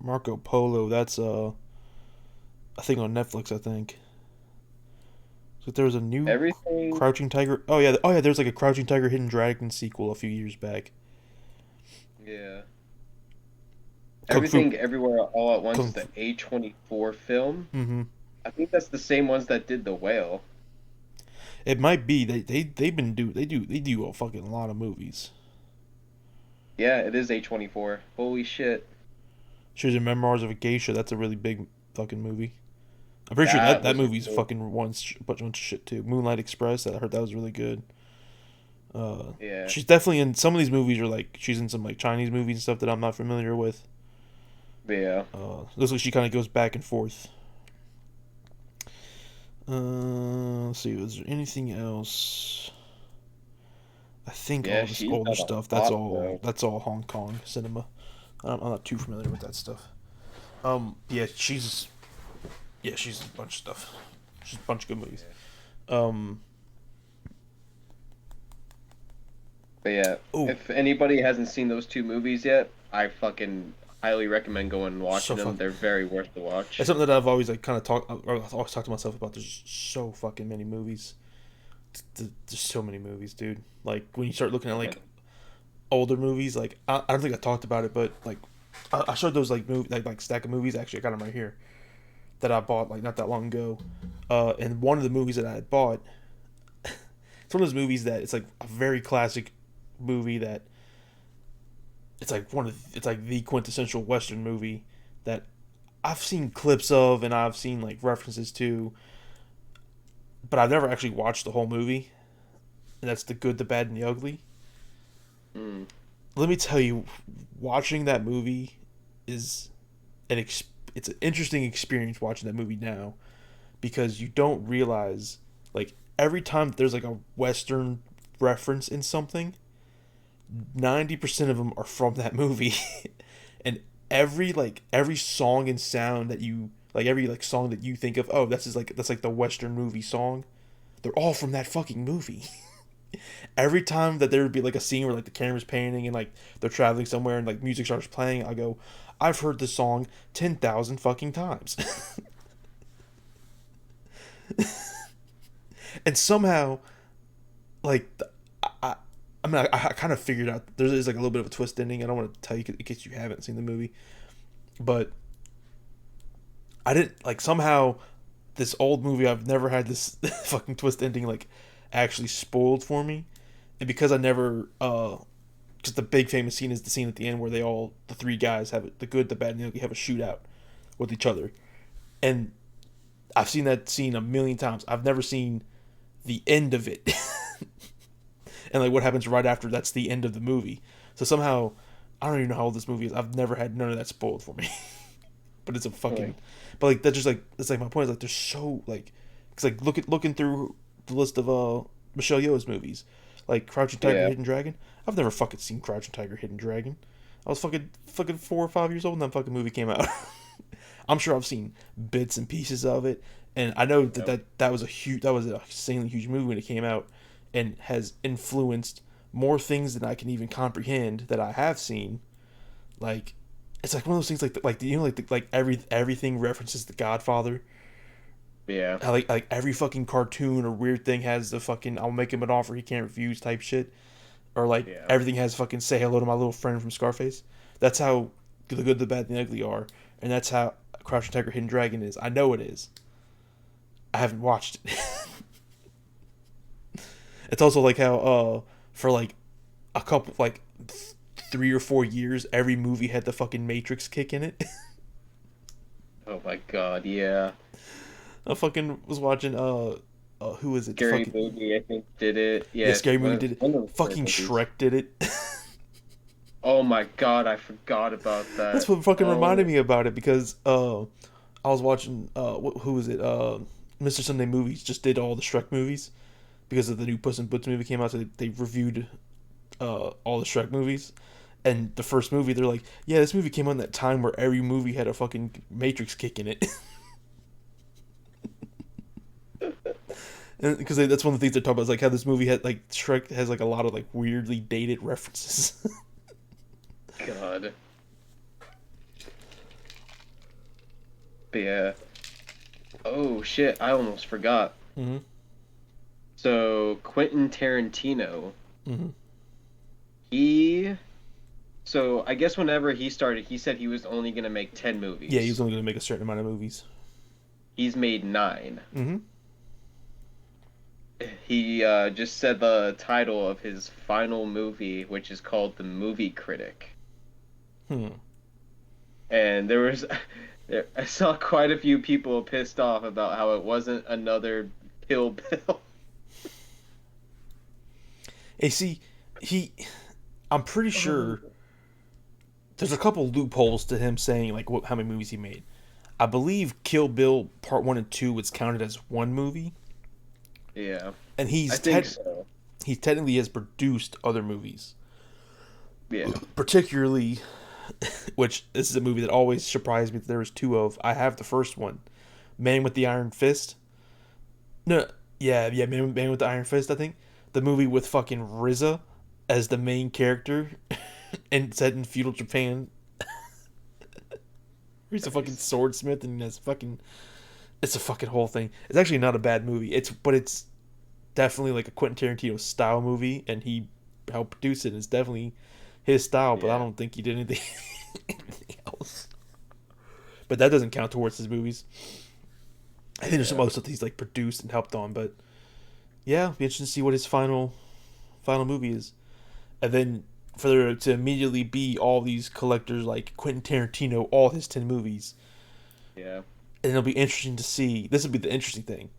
Marco Polo. That's a thing on Netflix, I think. So there was a new everything, Crouching Tiger. Oh yeah. There's like a Crouching Tiger, Hidden Dragon sequel a few years back. yeah, Kung Fu. everything, everywhere, all at once Kung is the Fu. A24 film. Mm-hmm. I think that's the same ones that did the whale. It might be they do a fucking lot of movies. Yeah, it is A24. Holy shit, She was in Memoirs of a Geisha. That's a really big fucking movie. I'm pretty sure that that was movie's really, fucking a bunch of shit too. Moonlight Express. I heard that was really good. yeah. She's definitely in some of these movies. Are like she's in some like Chinese movies and stuff that I'm not familiar with. Yeah. Looks like she kind of goes back and forth. Let's see. Was there anything else? I think Yeah, all this she's older done stuff. a lot though. That's all Hong Kong cinema. I'm not too familiar with that stuff. Yeah, she's a bunch of stuff. She's a bunch of good movies. Yeah. Um, But yeah, oh, if anybody hasn't seen those two movies yet, I fucking highly recommend going and so watching them. fucking. They're very worth the It's watch. something that I've always like kind of always talked to myself about. There's so fucking many movies. There's so many movies, dude. Like when you start looking at like older movies, like I don't think I talked about it, but like I showed those like movie like stack of movies. Actually, I got them right here that I bought like not that long ago. And one of the movies that I had bought, it's one of those movies that it's like a very classic movie that it's like the quintessential Western movie that I've seen clips of and I've seen like references to, but I've never actually watched the whole movie. And that's The Good, the Bad, and the Ugly. Mm. Let me tell you, watching that movie is it's an interesting experience watching that movie now because you don't realize like every time there's like a Western reference in something, 90% of them are from that movie, and every song and sound that you like every like song that you think of, oh that's like the Western movie song, they're all from that fucking movie. Every time that there would be like a scene where like the camera's panning and like they're traveling somewhere and like music starts playing, I go, I've heard this song 10,000 fucking times. And somehow like I I mean, I kind of figured out there's like a little bit of a twist ending. I don't want to tell you in case you haven't seen the movie, but I didn't like somehow this old movie. I've never had this fucking twist ending like actually spoiled for me, and because I never just the big famous scene is the scene at the end where the three guys have the good, the bad, and the ugly have a shootout with each other, and I've seen that scene a million times. I've never seen the end of it, and like what happens right after that's the end of the movie. So somehow I don't even know how old this movie is. I've never had none of that spoiled for me. But it's a fucking, Really? but like that's just like it's like my point is like there's so like, cause like looking through the list of Michelle Yeoh's movies, like Crouching Tiger, Yeah. Hidden Dragon. I've never fucking seen Crouching Tiger, Hidden Dragon. I was fucking 4 or 5 years old when that fucking movie came out. I'm sure I've seen bits and pieces of it, and I know Yep. that was that was an insanely huge movie when it came out, and has influenced more things than I can even comprehend that I have seen. Like, it's like one of those things like you know like everything references the Godfather. Yeah. How like every fucking cartoon or weird thing has the fucking I'll make him an offer he can't refuse type shit, or like Yeah. everything has fucking say hello to my little friend from Scarface. That's how the good, the bad, and the ugly are, and that's how Crouching Tiger, Hidden Dragon is. I know it is. I haven't watched it. It's also like how for like a couple like 3 or 4 years every movie had the fucking Matrix kick in it. Oh my God. Yeah. I fucking was watching who is it? The Scary fucking Movie, I think, did it. yeah, Yeah. Scary Movie did it. One of the scary Fucking movies. Shrek did it. Oh my God, I forgot about That's that. what fucking reminded Oh, me about it because I was watching who was it? Mr. Sunday Movies just did all the Shrek movies because of the new Puss in Boots movie came out, so they reviewed all the Shrek movies. And the first movie, they're like, yeah, this movie came out in that time where every movie had a fucking Matrix kick in it. Because that's one of the things they talk about is like how this movie had like Shrek has like a lot of like weirdly dated references. God. But yeah. Oh shit, I almost forgot. Mm-hmm. So Quentin Tarantino, Mm-hmm. he so I guess whenever he started, he said he was only gonna make 10 Yeah, he movies. was only going to make a certain amount of movies. He's made 9. Mm-hmm. He just said the title of his final movie, which is called The Movie Critic. Hmm. And there was I saw quite a few people pissed off about how it wasn't another Kill Bill. Hey, see, he, I'm pretty sure there's a couple loopholes to him saying like how many movies he made. I believe Kill Bill Part One and Two was counted as one movie, Yeah, and I think so. he technically has produced other movies, Yeah. particularly, which this is a movie that always surprised me that there was two of. I have the first one, Man with the Iron Fist. No, yeah, Man with the Iron Fist. I think the movie with fucking RZA as the main character, and set in feudal Japan. He's a fucking Nice. swordsmith, and that's fucking. It's a fucking whole thing. It's actually not a bad movie. It's definitely like a Quentin Tarantino style movie, and he helped produce it. It's definitely his style, but I Yeah. don't think he did anything, anything else. But that doesn't count towards his movies. I think there's some Yeah. other stuff that he's like produced and helped on, but yeah, it'll be interesting to see what his final movie is, and then for there to immediately be all these collectors like Quentin Tarantino, all his 10 movies, Yeah. and it'll be interesting to see. This will be the interesting thing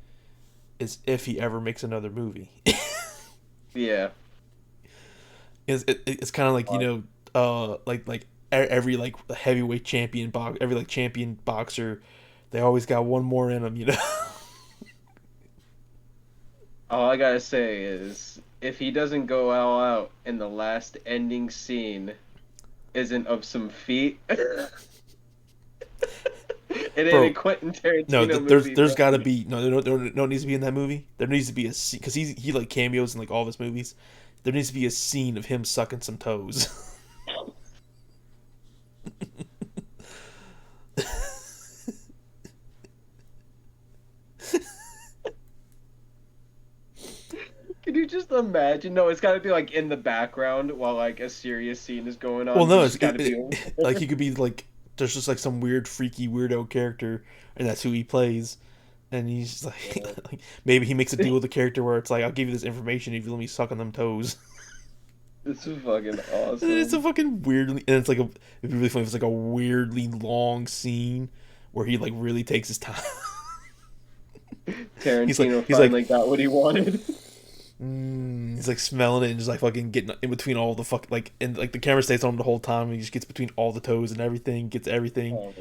is if he ever makes another movie. Yeah. It's kind of like like every like heavyweight champion every like champion boxer, they always got one more in them, you know. All I gotta say is, if he doesn't go all out in the last ending scene isn't of some feat, it ain't a Bro, Quentin no, Tarantino there's movie, there's bro. got to be no needs to be in that movie. There needs to be a scene because he like cameos in like all of his movies. There needs to be a scene of him sucking some toes. Can you just just imagine. No, it's got to be like in the background while like a serious scene is going Well, on. no, He's just got to be over like there. he could be like there's just like some weird, freaky, weirdo character, and that's who he plays. And he's like, like maybe he makes a deal with the character where it's like, I'll give you this information if you let me suck on them toes. This is fucking It's a awesome. fucking weirdly, and it's like it'd be really funny if it's like a weirdly long scene where he like really takes his time. Tarantino He's like, finally got what he wanted. he's like smelling it and just like fucking getting in between all the fuck like, and like the camera stays on him the whole time and he just gets between all the toes and everything, gets everything. Oh,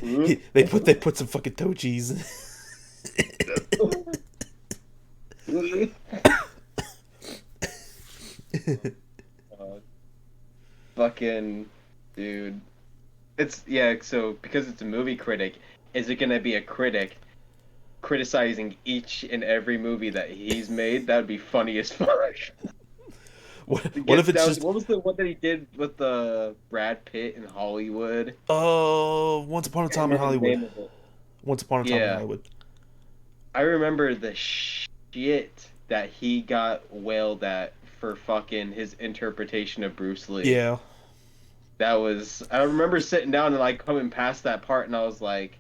my- They put some fucking toe cheese. Uh, fucking dude. It's yeah, so because it's a movie critic, is it gonna be a critic criticizing each and every movie that he's made? That would be funny as fuck. What if Gets it's down. just What was the one that he did with the Brad Pitt in Hollywood? Once Upon a I can't Time in remember the Hollywood. name of it. Once Upon a Time in Yeah, Hollywood. I remember the shit that he got wailed at for fucking his interpretation of Bruce Lee. Yeah. That was I remember sitting down and like coming past that part and I was like,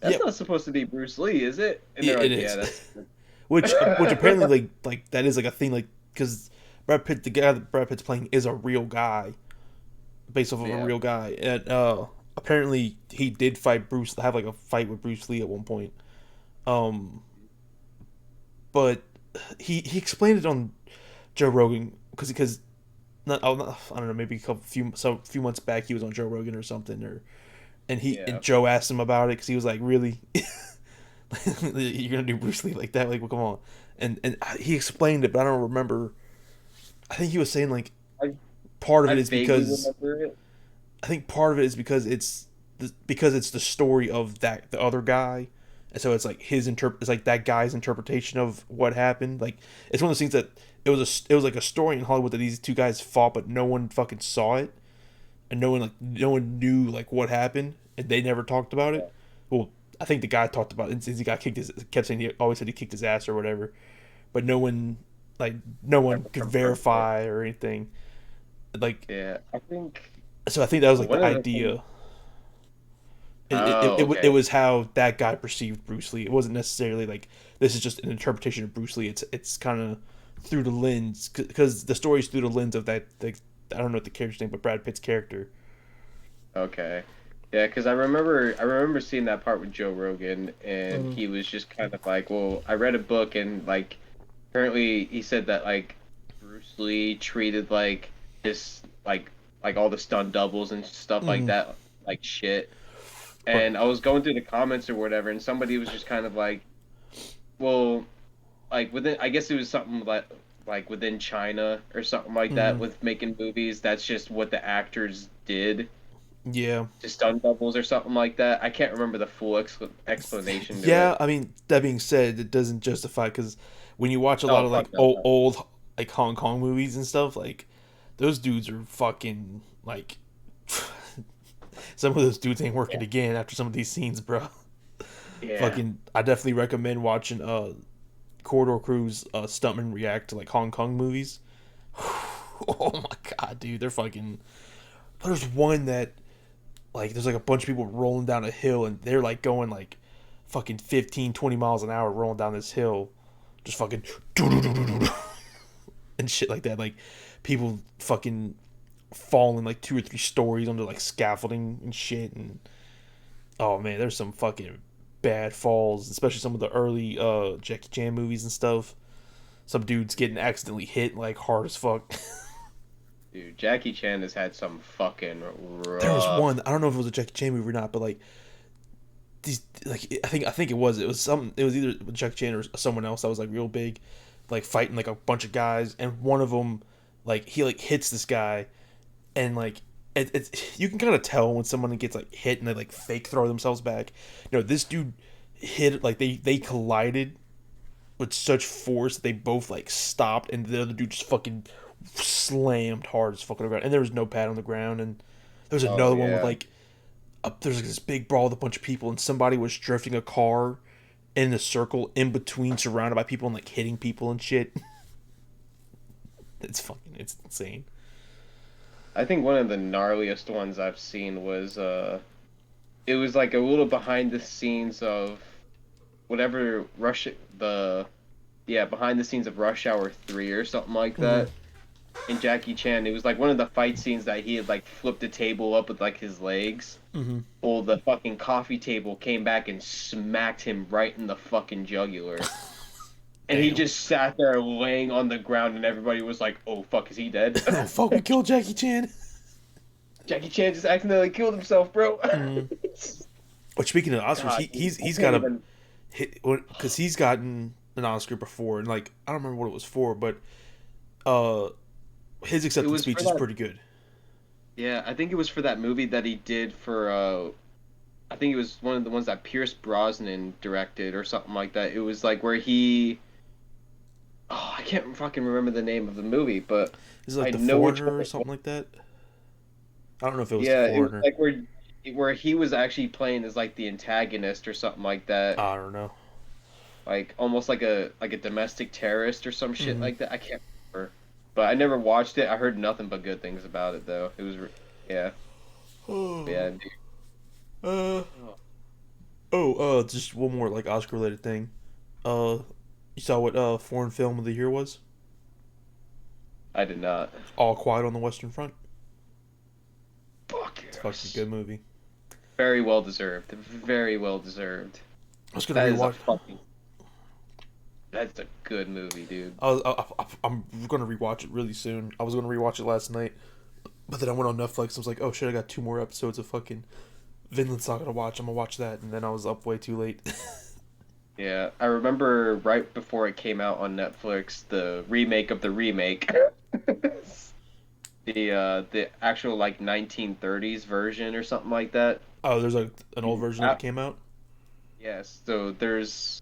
that's Yep. not supposed to be Bruce Lee, is it? And they're It like, yeah, is. that's Which apparently like that is like a thing, like because Brad Pitt, the guy that Brad Pitt's playing, is a real guy, based off of a yeah. real guy, and apparently he did have like a fight with Bruce Lee at one point. Um, but he explained it on Joe Rogan because I don't know, maybe a few months back he was on Joe Rogan or something, and Yeah. Joe asked him about it because he was like, really. You're gonna do Bruce Lee like that? Like, well, come on. And he explained it, but I don't remember. I think he was saying like I part of I it is vaguely because remember it. I think part of it is because it's the story of the other guy, and so it's like it's like that guy's interpretation of what happened. Like it's one of those things that it was like a story in Hollywood that these two guys fought, but no one fucking saw it, and no one knew like what happened, and they never talked about Yeah, it. Well, I think the guy talked about it since he got kicked. Kept saying he always said he kicked his ass or whatever, but no one never could confirmed it. verify or anything. Like Yeah. I think so, I think that was like one the of the things idea. oh, It okay. was how that guy perceived Bruce Lee. It wasn't necessarily like this is just an interpretation of Bruce Lee. It's kind of through the lens because the story's through the lens of I don't know what the character's name, but Brad Pitt's character. Okay. Yeah, because I remember seeing that part with Joe Rogan, and Mm. he was just kind of like, "Well, I read a book, and like, apparently he said that like Bruce Lee treated like this like all the stunt doubles and stuff like Mm. that like shit." Right. And I was going through the comments or whatever, and somebody was just kind of like, "Well, like within I guess it was something like within China or something like that Mm. with making movies. That's just what the actors did." Yeah. To stun doubles or something like that. I can't remember the full explanation to Yeah. it. I mean, that being said, it doesn't justify because when you watch a lot Oh of like fuck no. No. old like Hong Kong movies and stuff, like those dudes are fucking like some of those dudes ain't working Yeah. again after some of these scenes, bro. Yeah. Fucking, I definitely recommend watching Corridor Crew's stuntmen react to like Hong Kong movies. Oh my god, dude, they're fucking. There's one that like there's like a bunch of people rolling down a hill and they're like going like fucking 15, 20 miles an hour rolling down this hill, just fucking and shit like that. Like people fucking falling like 2 or 3 stories under like scaffolding and shit. And oh man, there's some fucking bad falls, especially some of the early Jackie Chan movies and stuff. Some dudes getting accidentally hit like hard as fuck. Dude, Jackie Chan has had some fucking There was rough. one, I don't know if it was a Jackie Chan movie or not, but like these like I think it was either Jackie Chan or someone else that was like real big, like fighting like a bunch of guys, and one of them like he like hits this guy, and like it's you can kind of tell when someone gets like hit and they like fake throw themselves back. You know, this dude hit like they collided with such force that they both like stopped, and the other dude just fucking slammed hard as fucking around, and there was no pad on the ground. And there was Oh another one with yeah. like there's like this big brawl with a bunch of people, and somebody was drifting a car in a circle in between, surrounded by people and like hitting people and shit. It's insane. I think one of the gnarliest ones I've seen was it was like a little behind the scenes of whatever behind the scenes of Rush Hour 3 or something like Mm-hmm. that. In Jackie Chan, it was like one of the fight scenes that he had like flipped a table up with like his legs. Mm-hmm. Well, the fucking coffee table came back and smacked him right in the fucking jugular. And he Damn. just sat there laying on the ground, and everybody was like, "Oh fuck, is he dead?" Oh fuck, we killed Jackie Chan. Jackie Chan just accidentally killed himself, bro. Mm. But speaking of Oscars, God, dude, I he's can't got a even. hit because he's gotten an Oscar before, and like I don't remember what it was for, but uh, his It acceptance was for speech is that. pretty good. Yeah, I think it was for that movie that he did for. I think it was one of the ones that Pierce Brosnan directed or something like that. It was like where he. Oh, I can't fucking remember the name of the movie, but Is it like I The know which one Foreigner or it was. something like that? I don't know if it was The Yeah, it was Foreigner. like where he was actually playing as like the antagonist or something like that. I don't know. Like almost like a domestic terrorist or some shit Mm. like that. I can't remember, but I never watched it. I heard nothing but good things about it though. Yeah, yeah, dude. Uh Oh, just one more like Oscar related thing. Uh, you saw what foreign film of the year was? I did not. All Quiet on the Western Front. Fuck It's a fucking yes. good movie. Very well deserved. Very well deserved. I was gonna That is a rewatch. fucking. That's a good movie, dude. I'm gonna rewatch it really soon. I was gonna rewatch it last night, but then I went on Netflix. I was like, oh shit, I got two more episodes of fucking Vinland Saga to watch. I'm gonna watch that, and then I was up way too late. Yeah, I remember right before it came out on Netflix, the remake of the remake. The actual like 1930s version or something like that. Oh, there's like an old Mm. version that came out. Yes, so there's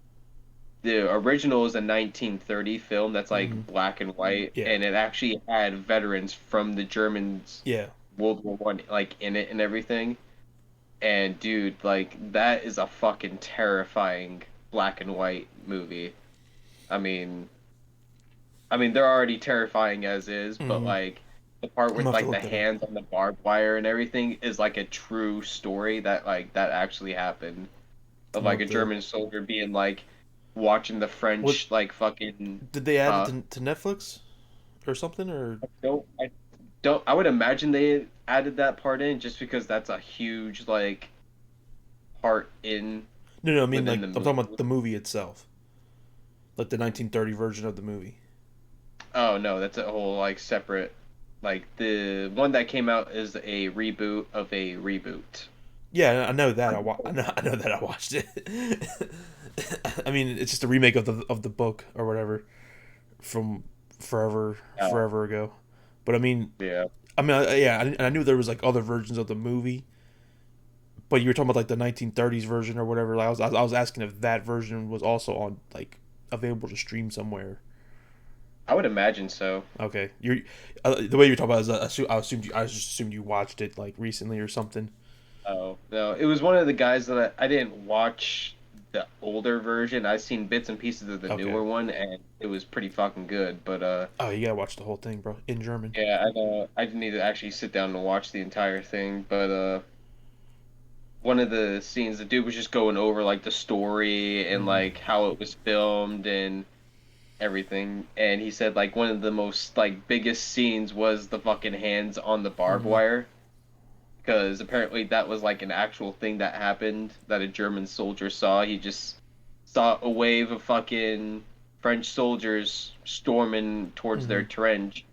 the original is a 1930 film that's Mm-hmm. like black and white, Yeah, and it actually had veterans from the Germans yeah. World War One like in it and everything. And dude, like that is a fucking terrifying black and white movie. I mean, they're already terrifying as is, but Mm-hmm. like the part I'm gonna with have to like look the that up. hands on the barbed wire and everything is like a true story that actually happened of I'm gonna like a have to. German soldier being like watching the What French like fucking did they add it uh to Netflix or something? Or I don't I would imagine they added that part in just because that's a huge like part in no, no. I mean within like the I'm talking movie. about the movie itself, like the 1930 version of the movie. Oh no, that's a whole like separate like the one that came out is a reboot of a reboot. Yeah, I know that. I know that I watched it. I mean, it's just a remake of the book or whatever from Oh, forever ago. But yeah. yeah, I knew there was like other versions of the movie, but you were talking about like the 1930s version or whatever. Like, I was asking if that version was also on like available to stream somewhere. I would imagine so. Okay, you're the way you're talking about is I just assumed you watched it like recently or something. Oh, no, it was one of the guys that I didn't watch the older version. I seen bits and pieces of the Okay. newer one, and it was pretty fucking good. But Oh, you gotta watch the whole thing, bro, in German. yeah, I know I didn't need to actually sit down and watch the entire thing. But one of the scenes, the dude was just going over like the story and Mm-hmm. like how it was filmed and everything, and he said like one of the most like biggest scenes was the fucking hands on the barbed Mm-hmm. wire because apparently that was like an actual thing that happened that a German soldier saw. He just saw a wave of fucking French soldiers storming towards Mm-hmm. their trench,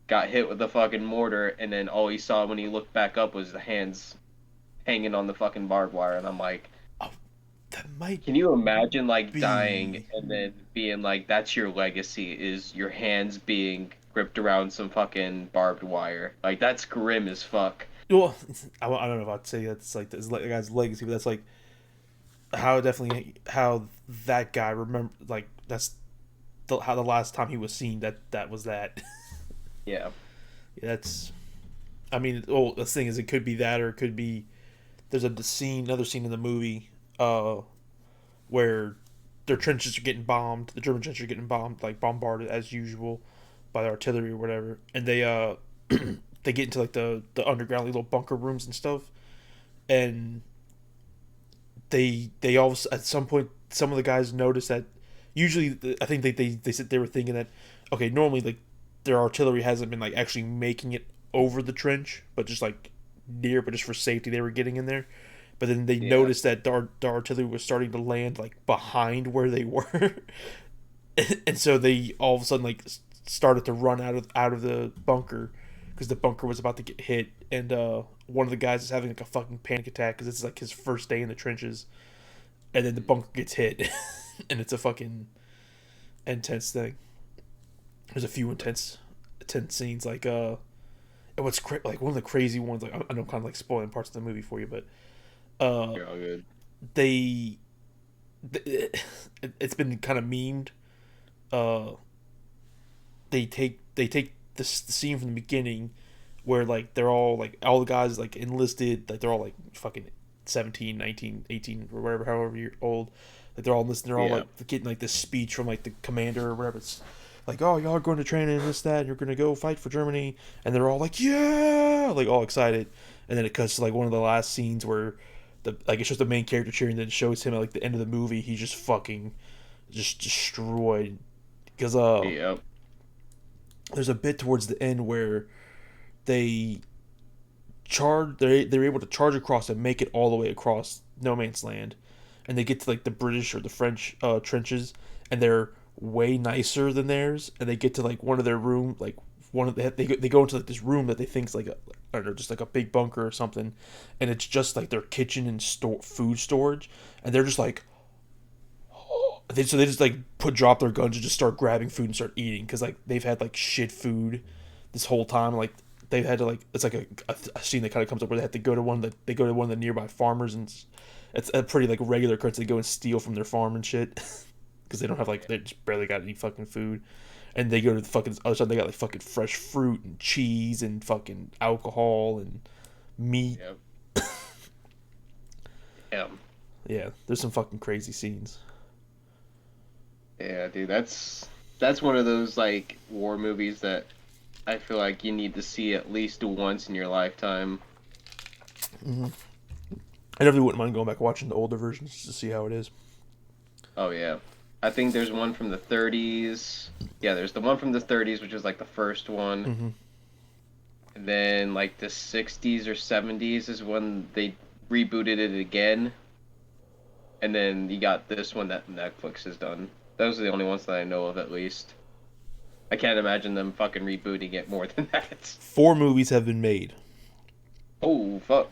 got hit with a fucking mortar, and then all he saw when he looked back up was the hands hanging on the fucking barbed wire. And I'm like, Oh, that might can you imagine like dying be. and then being like, that's your legacy is your hands being gripped around some fucking barbed wire? Like that's grim as fuck. Well, I don't know if I'd say that's like the guy's legacy, but that's like how definitely how that guy remember like that's how the last time he was seen that was that. Yeah. Yeah, that's. I mean, well, the thing is, it could be that, or it could be there's another scene in the movie, where their trenches are getting bombed. The German trenches are getting bombed, like bombarded as usual. by the artillery or whatever, and they they get into like the underground little bunker rooms and stuff, and they all at some point some of the guys notice that usually I think they were thinking that okay, normally like their artillery hasn't been like actually making it over the trench, but just like near, but just for safety they were getting in there. But then they Yeah. noticed that the artillery was starting to land like behind where they were, and so they all of a sudden like started to run out of the bunker because the bunker was about to get hit, and one of the guys is having like a fucking panic attack because it's like his first day in the trenches, and then the bunker gets hit, and it's a fucking intense thing. There's a few intense scenes and what's like one of the crazy ones. Like I know I'm kind of like spoiling parts of the movie for you, but uh, You're all good. they it's been kind of memed. Uh, they take the scene from the beginning where like they're all like all the guys like enlisted, like they're all like fucking 17, 19, 18 or whatever, however you're old, like they're all enlisted, they're all Yeah. like getting like this speech from like the commander or whatever. It's like, oh, y'all are going to training and this that and you're gonna go fight for Germany, and they're all like, yeah, like all excited, and then it cuts to like one of the last scenes where the like it's just the main character cheering, then it shows him at like the end of the movie he's just fucking just destroyed because Yep. there's a bit towards the end where they they're able to charge across and make it all the way across no man's land, and they get to like the British or the French trenches, and they're way nicer than theirs, and they get to like one of their room like one of they go into like this room that they think's like I don't know, just like a big bunker or something, and it's just like their kitchen and food storage, and they're just like so they just like drop their guns and just start grabbing food and start eating because like they've had like shit food this whole time. Like they've had to like it's like a scene that kind of comes up where they have to go to one of the nearby farmers, and it's a pretty like regular occurrence. They go and steal from their farm and shit because they don't have like they just barely got any fucking food, and they go to the fucking other side. They got like fucking fresh fruit and cheese and fucking alcohol and meat. Yep. Yeah. Yeah, there's some fucking crazy scenes. Yeah, dude, that's one of those like war movies that I feel like you need to see at least once in your lifetime. Mm-hmm. I definitely wouldn't mind going back watching the older versions to see how it is. Oh yeah. I think there's one from the 30s. Yeah, there's the one from the 30s, which is like the first one. Mm-hmm. And then like the 60s or 70s is when they rebooted it again. And then you got this one that Netflix has done. Those are the only ones that I know of, at least. I can't imagine them fucking rebooting it more than that. 4 movies have been made. Oh, fuck.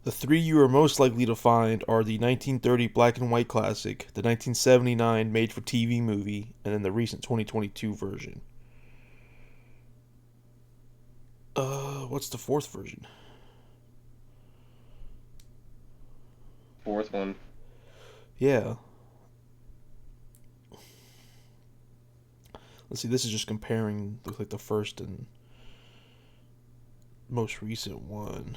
The 3 you are most likely to find are the 1930 black and white classic, the 1979 made for TV movie, and then the recent 2022 version. What's the 4th version? Fourth one. Yeah. Let's see, this is just comparing, looks like the first and most recent one.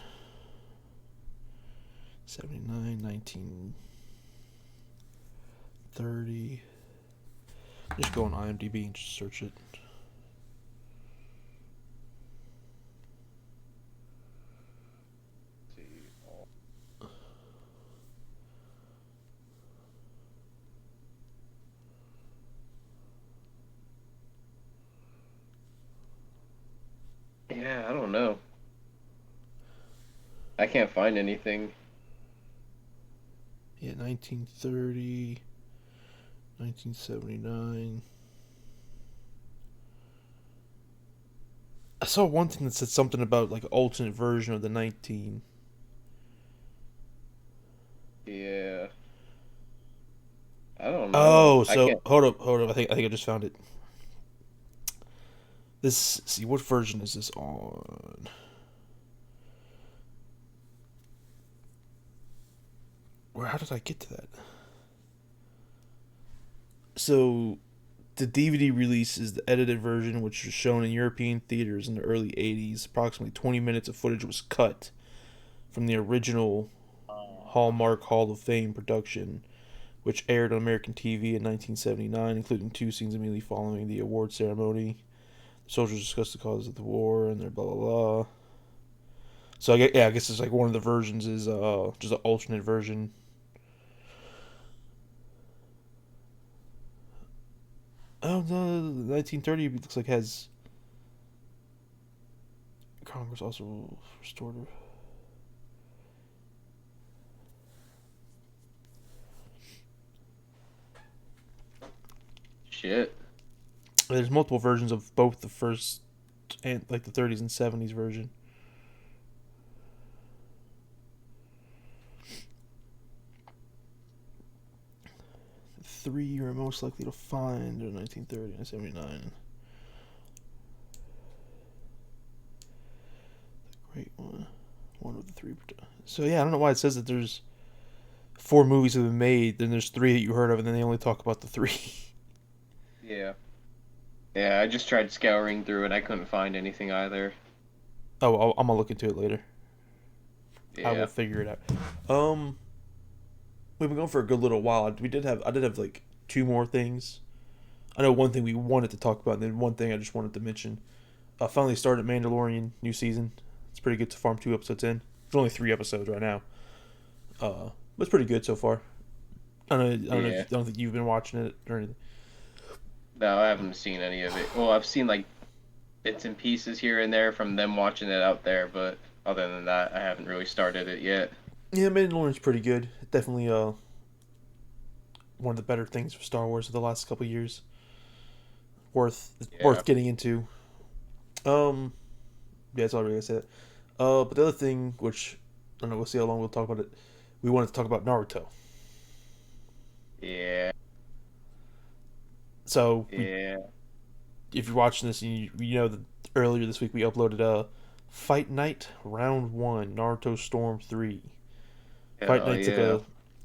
79, 1930. Just go on IMDb and just search it. Yeah, I don't know. I can't find anything. Yeah, 1930, 1979. I saw one thing that said something about like an alternate version of the 19. Yeah. I don't know. Oh, I so can't. hold up. I think I just found it. This see what version is this on? How did I get to that? So the DVD release is the edited version, which was shown in European theaters in the early 80s. Approximately 20 minutes of footage was cut from the original Hallmark Hall of Fame production. which aired on American TV in 1979, including two scenes immediately following the award ceremony. The soldiers discuss the cause of the war and their blah blah blah. So I guess it's like one of the versions is just an alternate version. Oh no, 1930 looks like has Congress also restored her. Shit. There's multiple versions of both the first and like the 30s and 70s version. The three you're most likely to find are 1930 and 79. The great one. One of the three. So yeah, I don't know why it says that there's four movies that have been made, then there's three that you heard of, and then they only talk about the three. Yeah. Yeah, I just tried scouring through it. I couldn't find anything either. Oh, I'm gonna look into it later. I will Yeah. figure it out. We've been going for a good little while. I did have like two more things. I know one thing we wanted to talk about, and then one thing I just wanted to mention. Finally started Mandalorian new season. It's pretty good so far. I'm 2 episodes in. There's only 3 episodes right now. But it's pretty good so far. Yeah. I don't think you've been watching it or anything. No, I haven't seen any of it. Well, I've seen like bits and pieces here and there from them watching it out there, but other than that, I haven't really started it yet. Yeah, Mandalorian's pretty good. Definitely one of the better things for Star Wars of the last couple of years. Yeah. Worth getting into. Yeah, that's all I really gotta say. But the other thing, which I don't know, we'll see how long we'll talk about it. We wanted to talk about Naruto. Yeah. Yeah. If you're watching this, and you know that earlier this week we uploaded Fight Night Round One, Naruto Storm 3. Fight Hell Night's like yeah.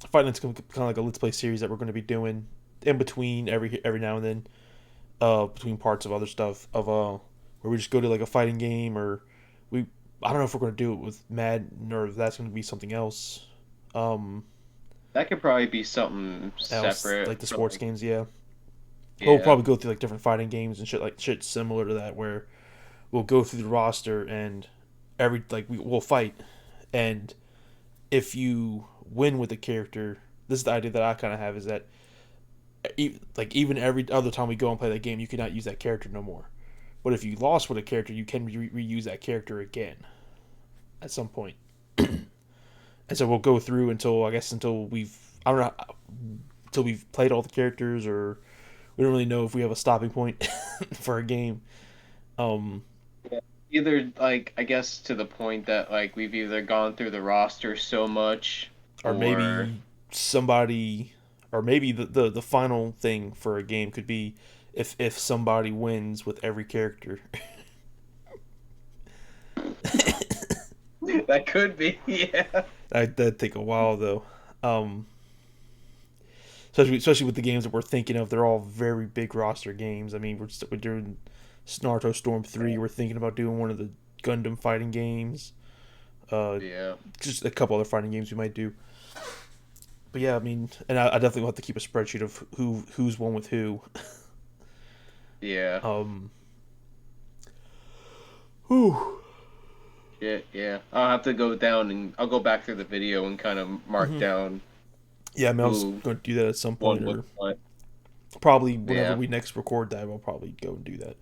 a Fight Night's kind of like a Let's Play series that we're going to be doing in between every now and then, between parts of other stuff of where we just go to like a fighting game or we I don't know if we're going to do it with Madden or if that's going to be something else. Um, That could probably be something else separate like the for sports like, games, yeah. We'll yeah. probably go through like different fighting games and shit similar to that where we'll go through the roster and we'll fight and if you win with a character, this is the idea that I kind of have is that even every other time we go and play that game, you cannot use that character no more. But if you lost with a character, you can reuse that character again at some point. And so we'll go through until we've I don't know until we've played all the characters or we don't really know if we have a stopping point for a game. Um, Yeah. Either like I guess to the point that like we've either gone through the roster so much or or maybe somebody or maybe the final thing for a game could be if somebody wins with every character. that could be, yeah. That'd take a while though. Um, especially with the games that we're thinking of, they're all very big roster games. I mean, we're doing Naruto Storm 3. We're thinking about doing one of the Gundam fighting games. Uh, Yeah. just a couple other fighting games we might do. But yeah, I mean, and I definitely will have to keep a spreadsheet of who's won with who. Yeah. Um, whew. Shit, yeah. I'll have to go down and I'll go back through the video and kind of mark Hmm. down Yeah, I mean, I was who going to do that at some point, won with or what. probably whenever Yeah. we next record that, we'll probably go and do that.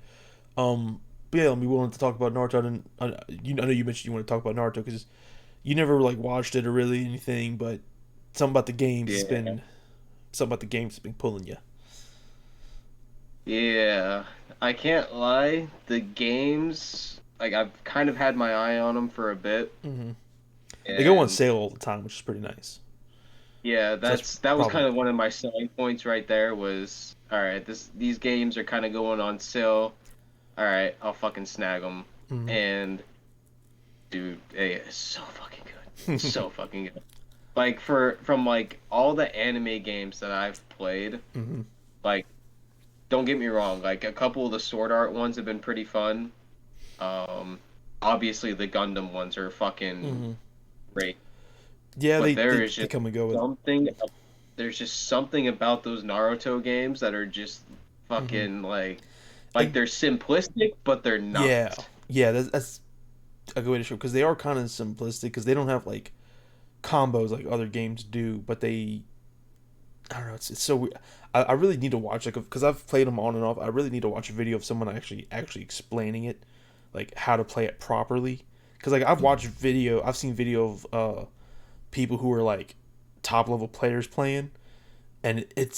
But yeah, I'm willing to talk about Naruto, and I know you mentioned you want to talk about Naruto because you never like watched it or really anything, but something about the games has Yeah. been something about the games has been pulling you. Yeah. I can't lie. The games, like I've kind of had my eye on them for a bit, Hmm. They go on and sale all the time, which is pretty nice. yeah, So that's that was kind probably of one of my selling points right there was all right, these games are kind of going on sale. All right, I'll fucking snag them. hmm And dude, it's so fucking good. So fucking good. Like from like all the anime games that I've played, hmm like don't get me wrong, like a couple of the Sword Art ones have been pretty fun. Um Obviously the Gundam ones are fucking hmm great, Yeah, but they, there they is they just come and go with. something. there's just something about those Naruto games that are just Hmm. fucking like Like, they're simplistic, but they're yeah, not. yeah, that's a good way to show because they are kind of simplistic because they don't have like combos like other games do, but they I don't know. It's so weird. I really need to watch like because I've played them on and off. I really need to watch a video of someone actually explaining it, like how to play it properly. Because like I've seen video of people who are like top level players playing, and it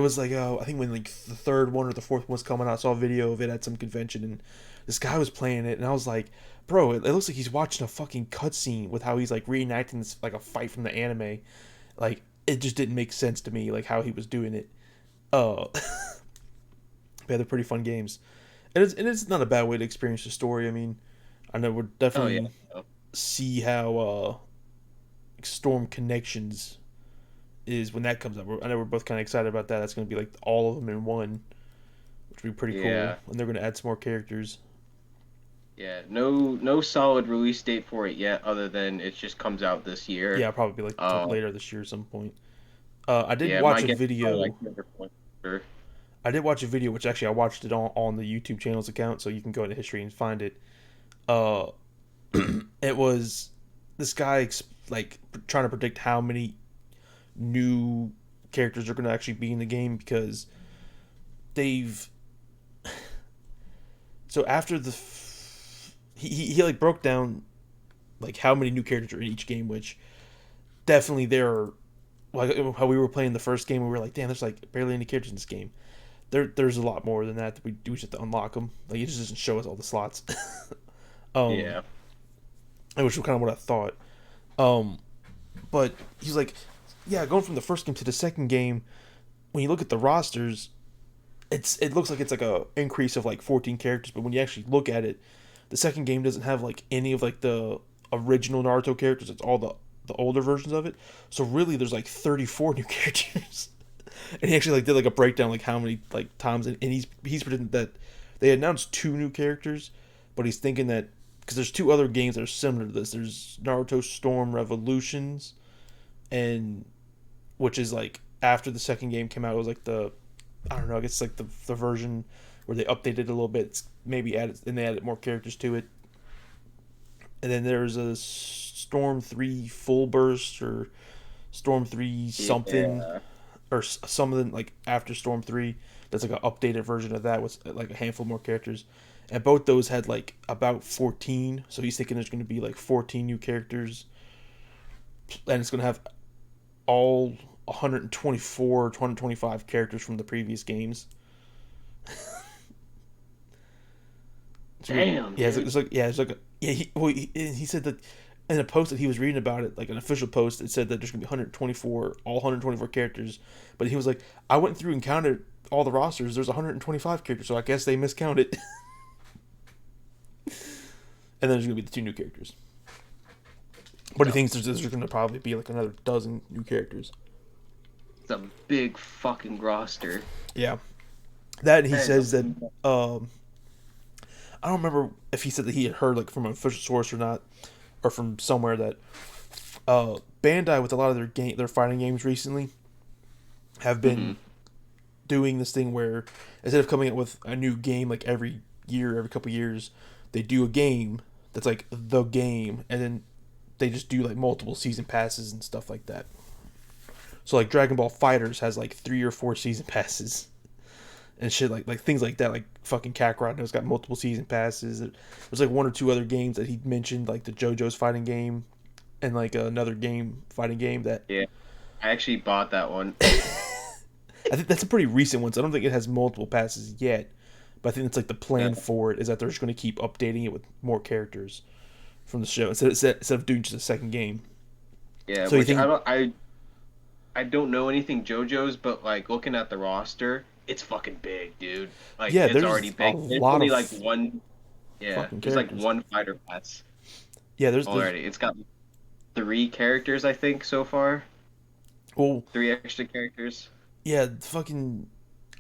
was like I think when like the third one or the fourth one was coming out, I saw a video of it at some convention, and this guy was playing it, and I was like, bro, it looks like he's watching a fucking cutscene with how he's like reenacting this like a fight from the anime. Like it just didn't make sense to me, like how he was doing it. Yeah, they're pretty fun games, and it's not a bad way to experience the story. I mean, I know we'll Oh yeah. definitely see how Storm Connections is when that comes up. I know we're both kind of excited about that. That's going to be like all of them in one, which would be pretty cool. Yeah. And they're going to add some more characters. Yeah. No solid release date for it yet, other than it just comes out this year. Yeah, probably like Uh, later this year at some point. I did yeah, watch my a guess is probably like video. sure. I did watch a video, which actually I watched it on the YouTube channel's account, so you can go into history and find it. Uh, it was this guy like trying to predict how many new characters are going to actually be in the game because they've so after he like broke down like how many new characters are in each game, which definitely there are like how we were playing the first game, we were like, damn, there's like barely any characters in this game. There's a lot more than that we do just have to unlock them. Like it just doesn't show us all the slots. um, Yeah. which was kind of what I thought. Um, but he's like, yeah, going from the first game to the second game, when you look at the rosters, it looks like it's like a increase of like 14 characters, but when you actually look at it, the second game doesn't have like any of like the original Naruto characters. It's all the older versions of it. So really, there's like 34 new characters. And he actually like did like a breakdown like how many like times, and he's predicting that they announced two new characters, but he's thinking that because there's two other games that are similar to this. There's Naruto Storm Revolutions, and which is like after the second game came out, it was like the I don't know, I guess like the version where they updated it a little bit, maybe added and they added more characters to it. And then there's a Storm 3 Full Burst or Storm 3 something Yeah. or something like after Storm 3 that's like an updated version of that with like a handful more characters. And both those had like about 14, so he's thinking there's going to be like 14 new characters and it's going to have all 124 125 characters from the previous games. Damn, Yeah, dude. it's like yeah. He said that in a post that he was reading about it, like an official post, it said that there's gonna be 124, all 124 characters. But he was like, I went through and counted all the rosters. There's 125 characters, so I guess they miscounted. And then there's gonna be the two new characters. But he So thinks there's gonna probably be like another dozen new characters. it's a big fucking roster. Yeah, that and he That is says that a um, I don't remember if he said that he had heard like from an official source or not, or from somewhere that Bandai with a lot of their fighting games recently have hmm been doing this thing where instead of coming up with a new game like every year, every couple years, they do a game that's like the game, and then they just do like multiple season passes and stuff like that. So like Dragon Ball Fighters has like 3 or 4 season passes and shit like things like that. Like fucking Kakarot has got multiple season passes. There's like one or two other games that he mentioned, like the JoJo's fighting game and like another game fighting game that Yeah. I actually bought that one. I think that's a pretty recent one. So I don't think it has multiple passes yet, but I think it's like the Uh, plan for it is that they're just going to keep updating it with more characters from the show instead of doing just a second game. yeah, So you which think, I don't know anything JoJo's, but like looking at the roster, it's fucking big, dude. Like yeah, it's already there's a big. There's lot only of like one. Yeah, fucking there's like characters. one fighter pass Yeah, there's already. It's got three characters, I think, so far. well, Three extra characters. yeah, fucking.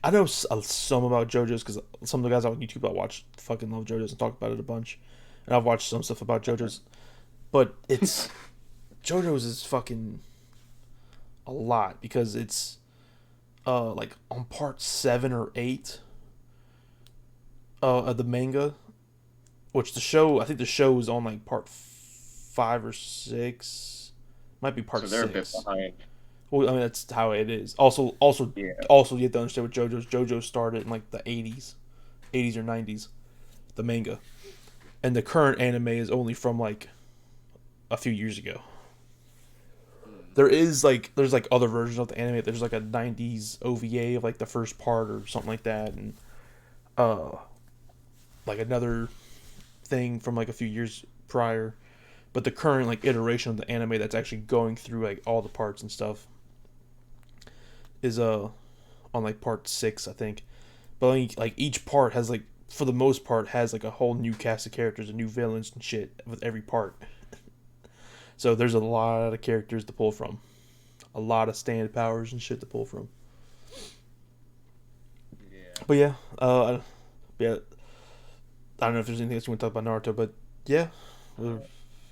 I know some about JoJo's because some of the guys on YouTube I watch fucking love JoJo's and talk about it a bunch, and I've watched some stuff about JoJo's, but it's JoJo's is fucking a lot because it's like on part 7 or 8 of the manga, which the show, I think the show is on like part 5 or 6, might be part So they're a bit 6. behind. Well, I mean that's how it is. Also you have to understand what JoJo started in like the 80s or 90s, the manga, and the current anime is only from like a few years ago. Hmm. There's like other versions of the anime. There's like a 90s OVA of like the first part or something like that, and uh like another thing from like a few years prior. But the current like iteration of the anime that's actually going through like all the parts and stuff is on like part 6, I think. But like each part has like, for the most part, has like a whole new cast of characters and new villains and shit with every part. So there's a lot of characters to pull from, a lot of stand powers and shit to pull from. Yeah. But yeah. I don't know if there's anything else you want to talk about Naruto, but yeah, Uh,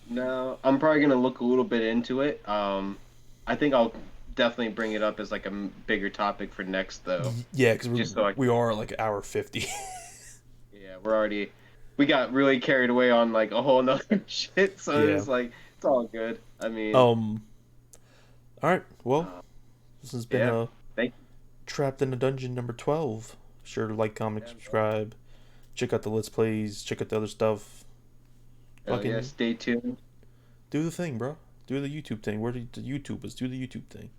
no, I'm probably gonna look a little bit into it. I think I'll definitely bring it up as like a bigger topic for next though, yeah, because just so I we can. are like hour 50. Yeah, we got really carried away on like a whole nother shit, so Yeah. it's like it's all good. I mean, Um. All right. Well, uh, this has been yeah, thank Trapped in a Dungeon number 12. Sure to like, comment, you. subscribe. Check out the Let's Plays. Check out the other stuff. Oh yeah, Fucking stay tuned. do the thing, bro. Do the YouTube thing. Where the YouTubers do the YouTube thing.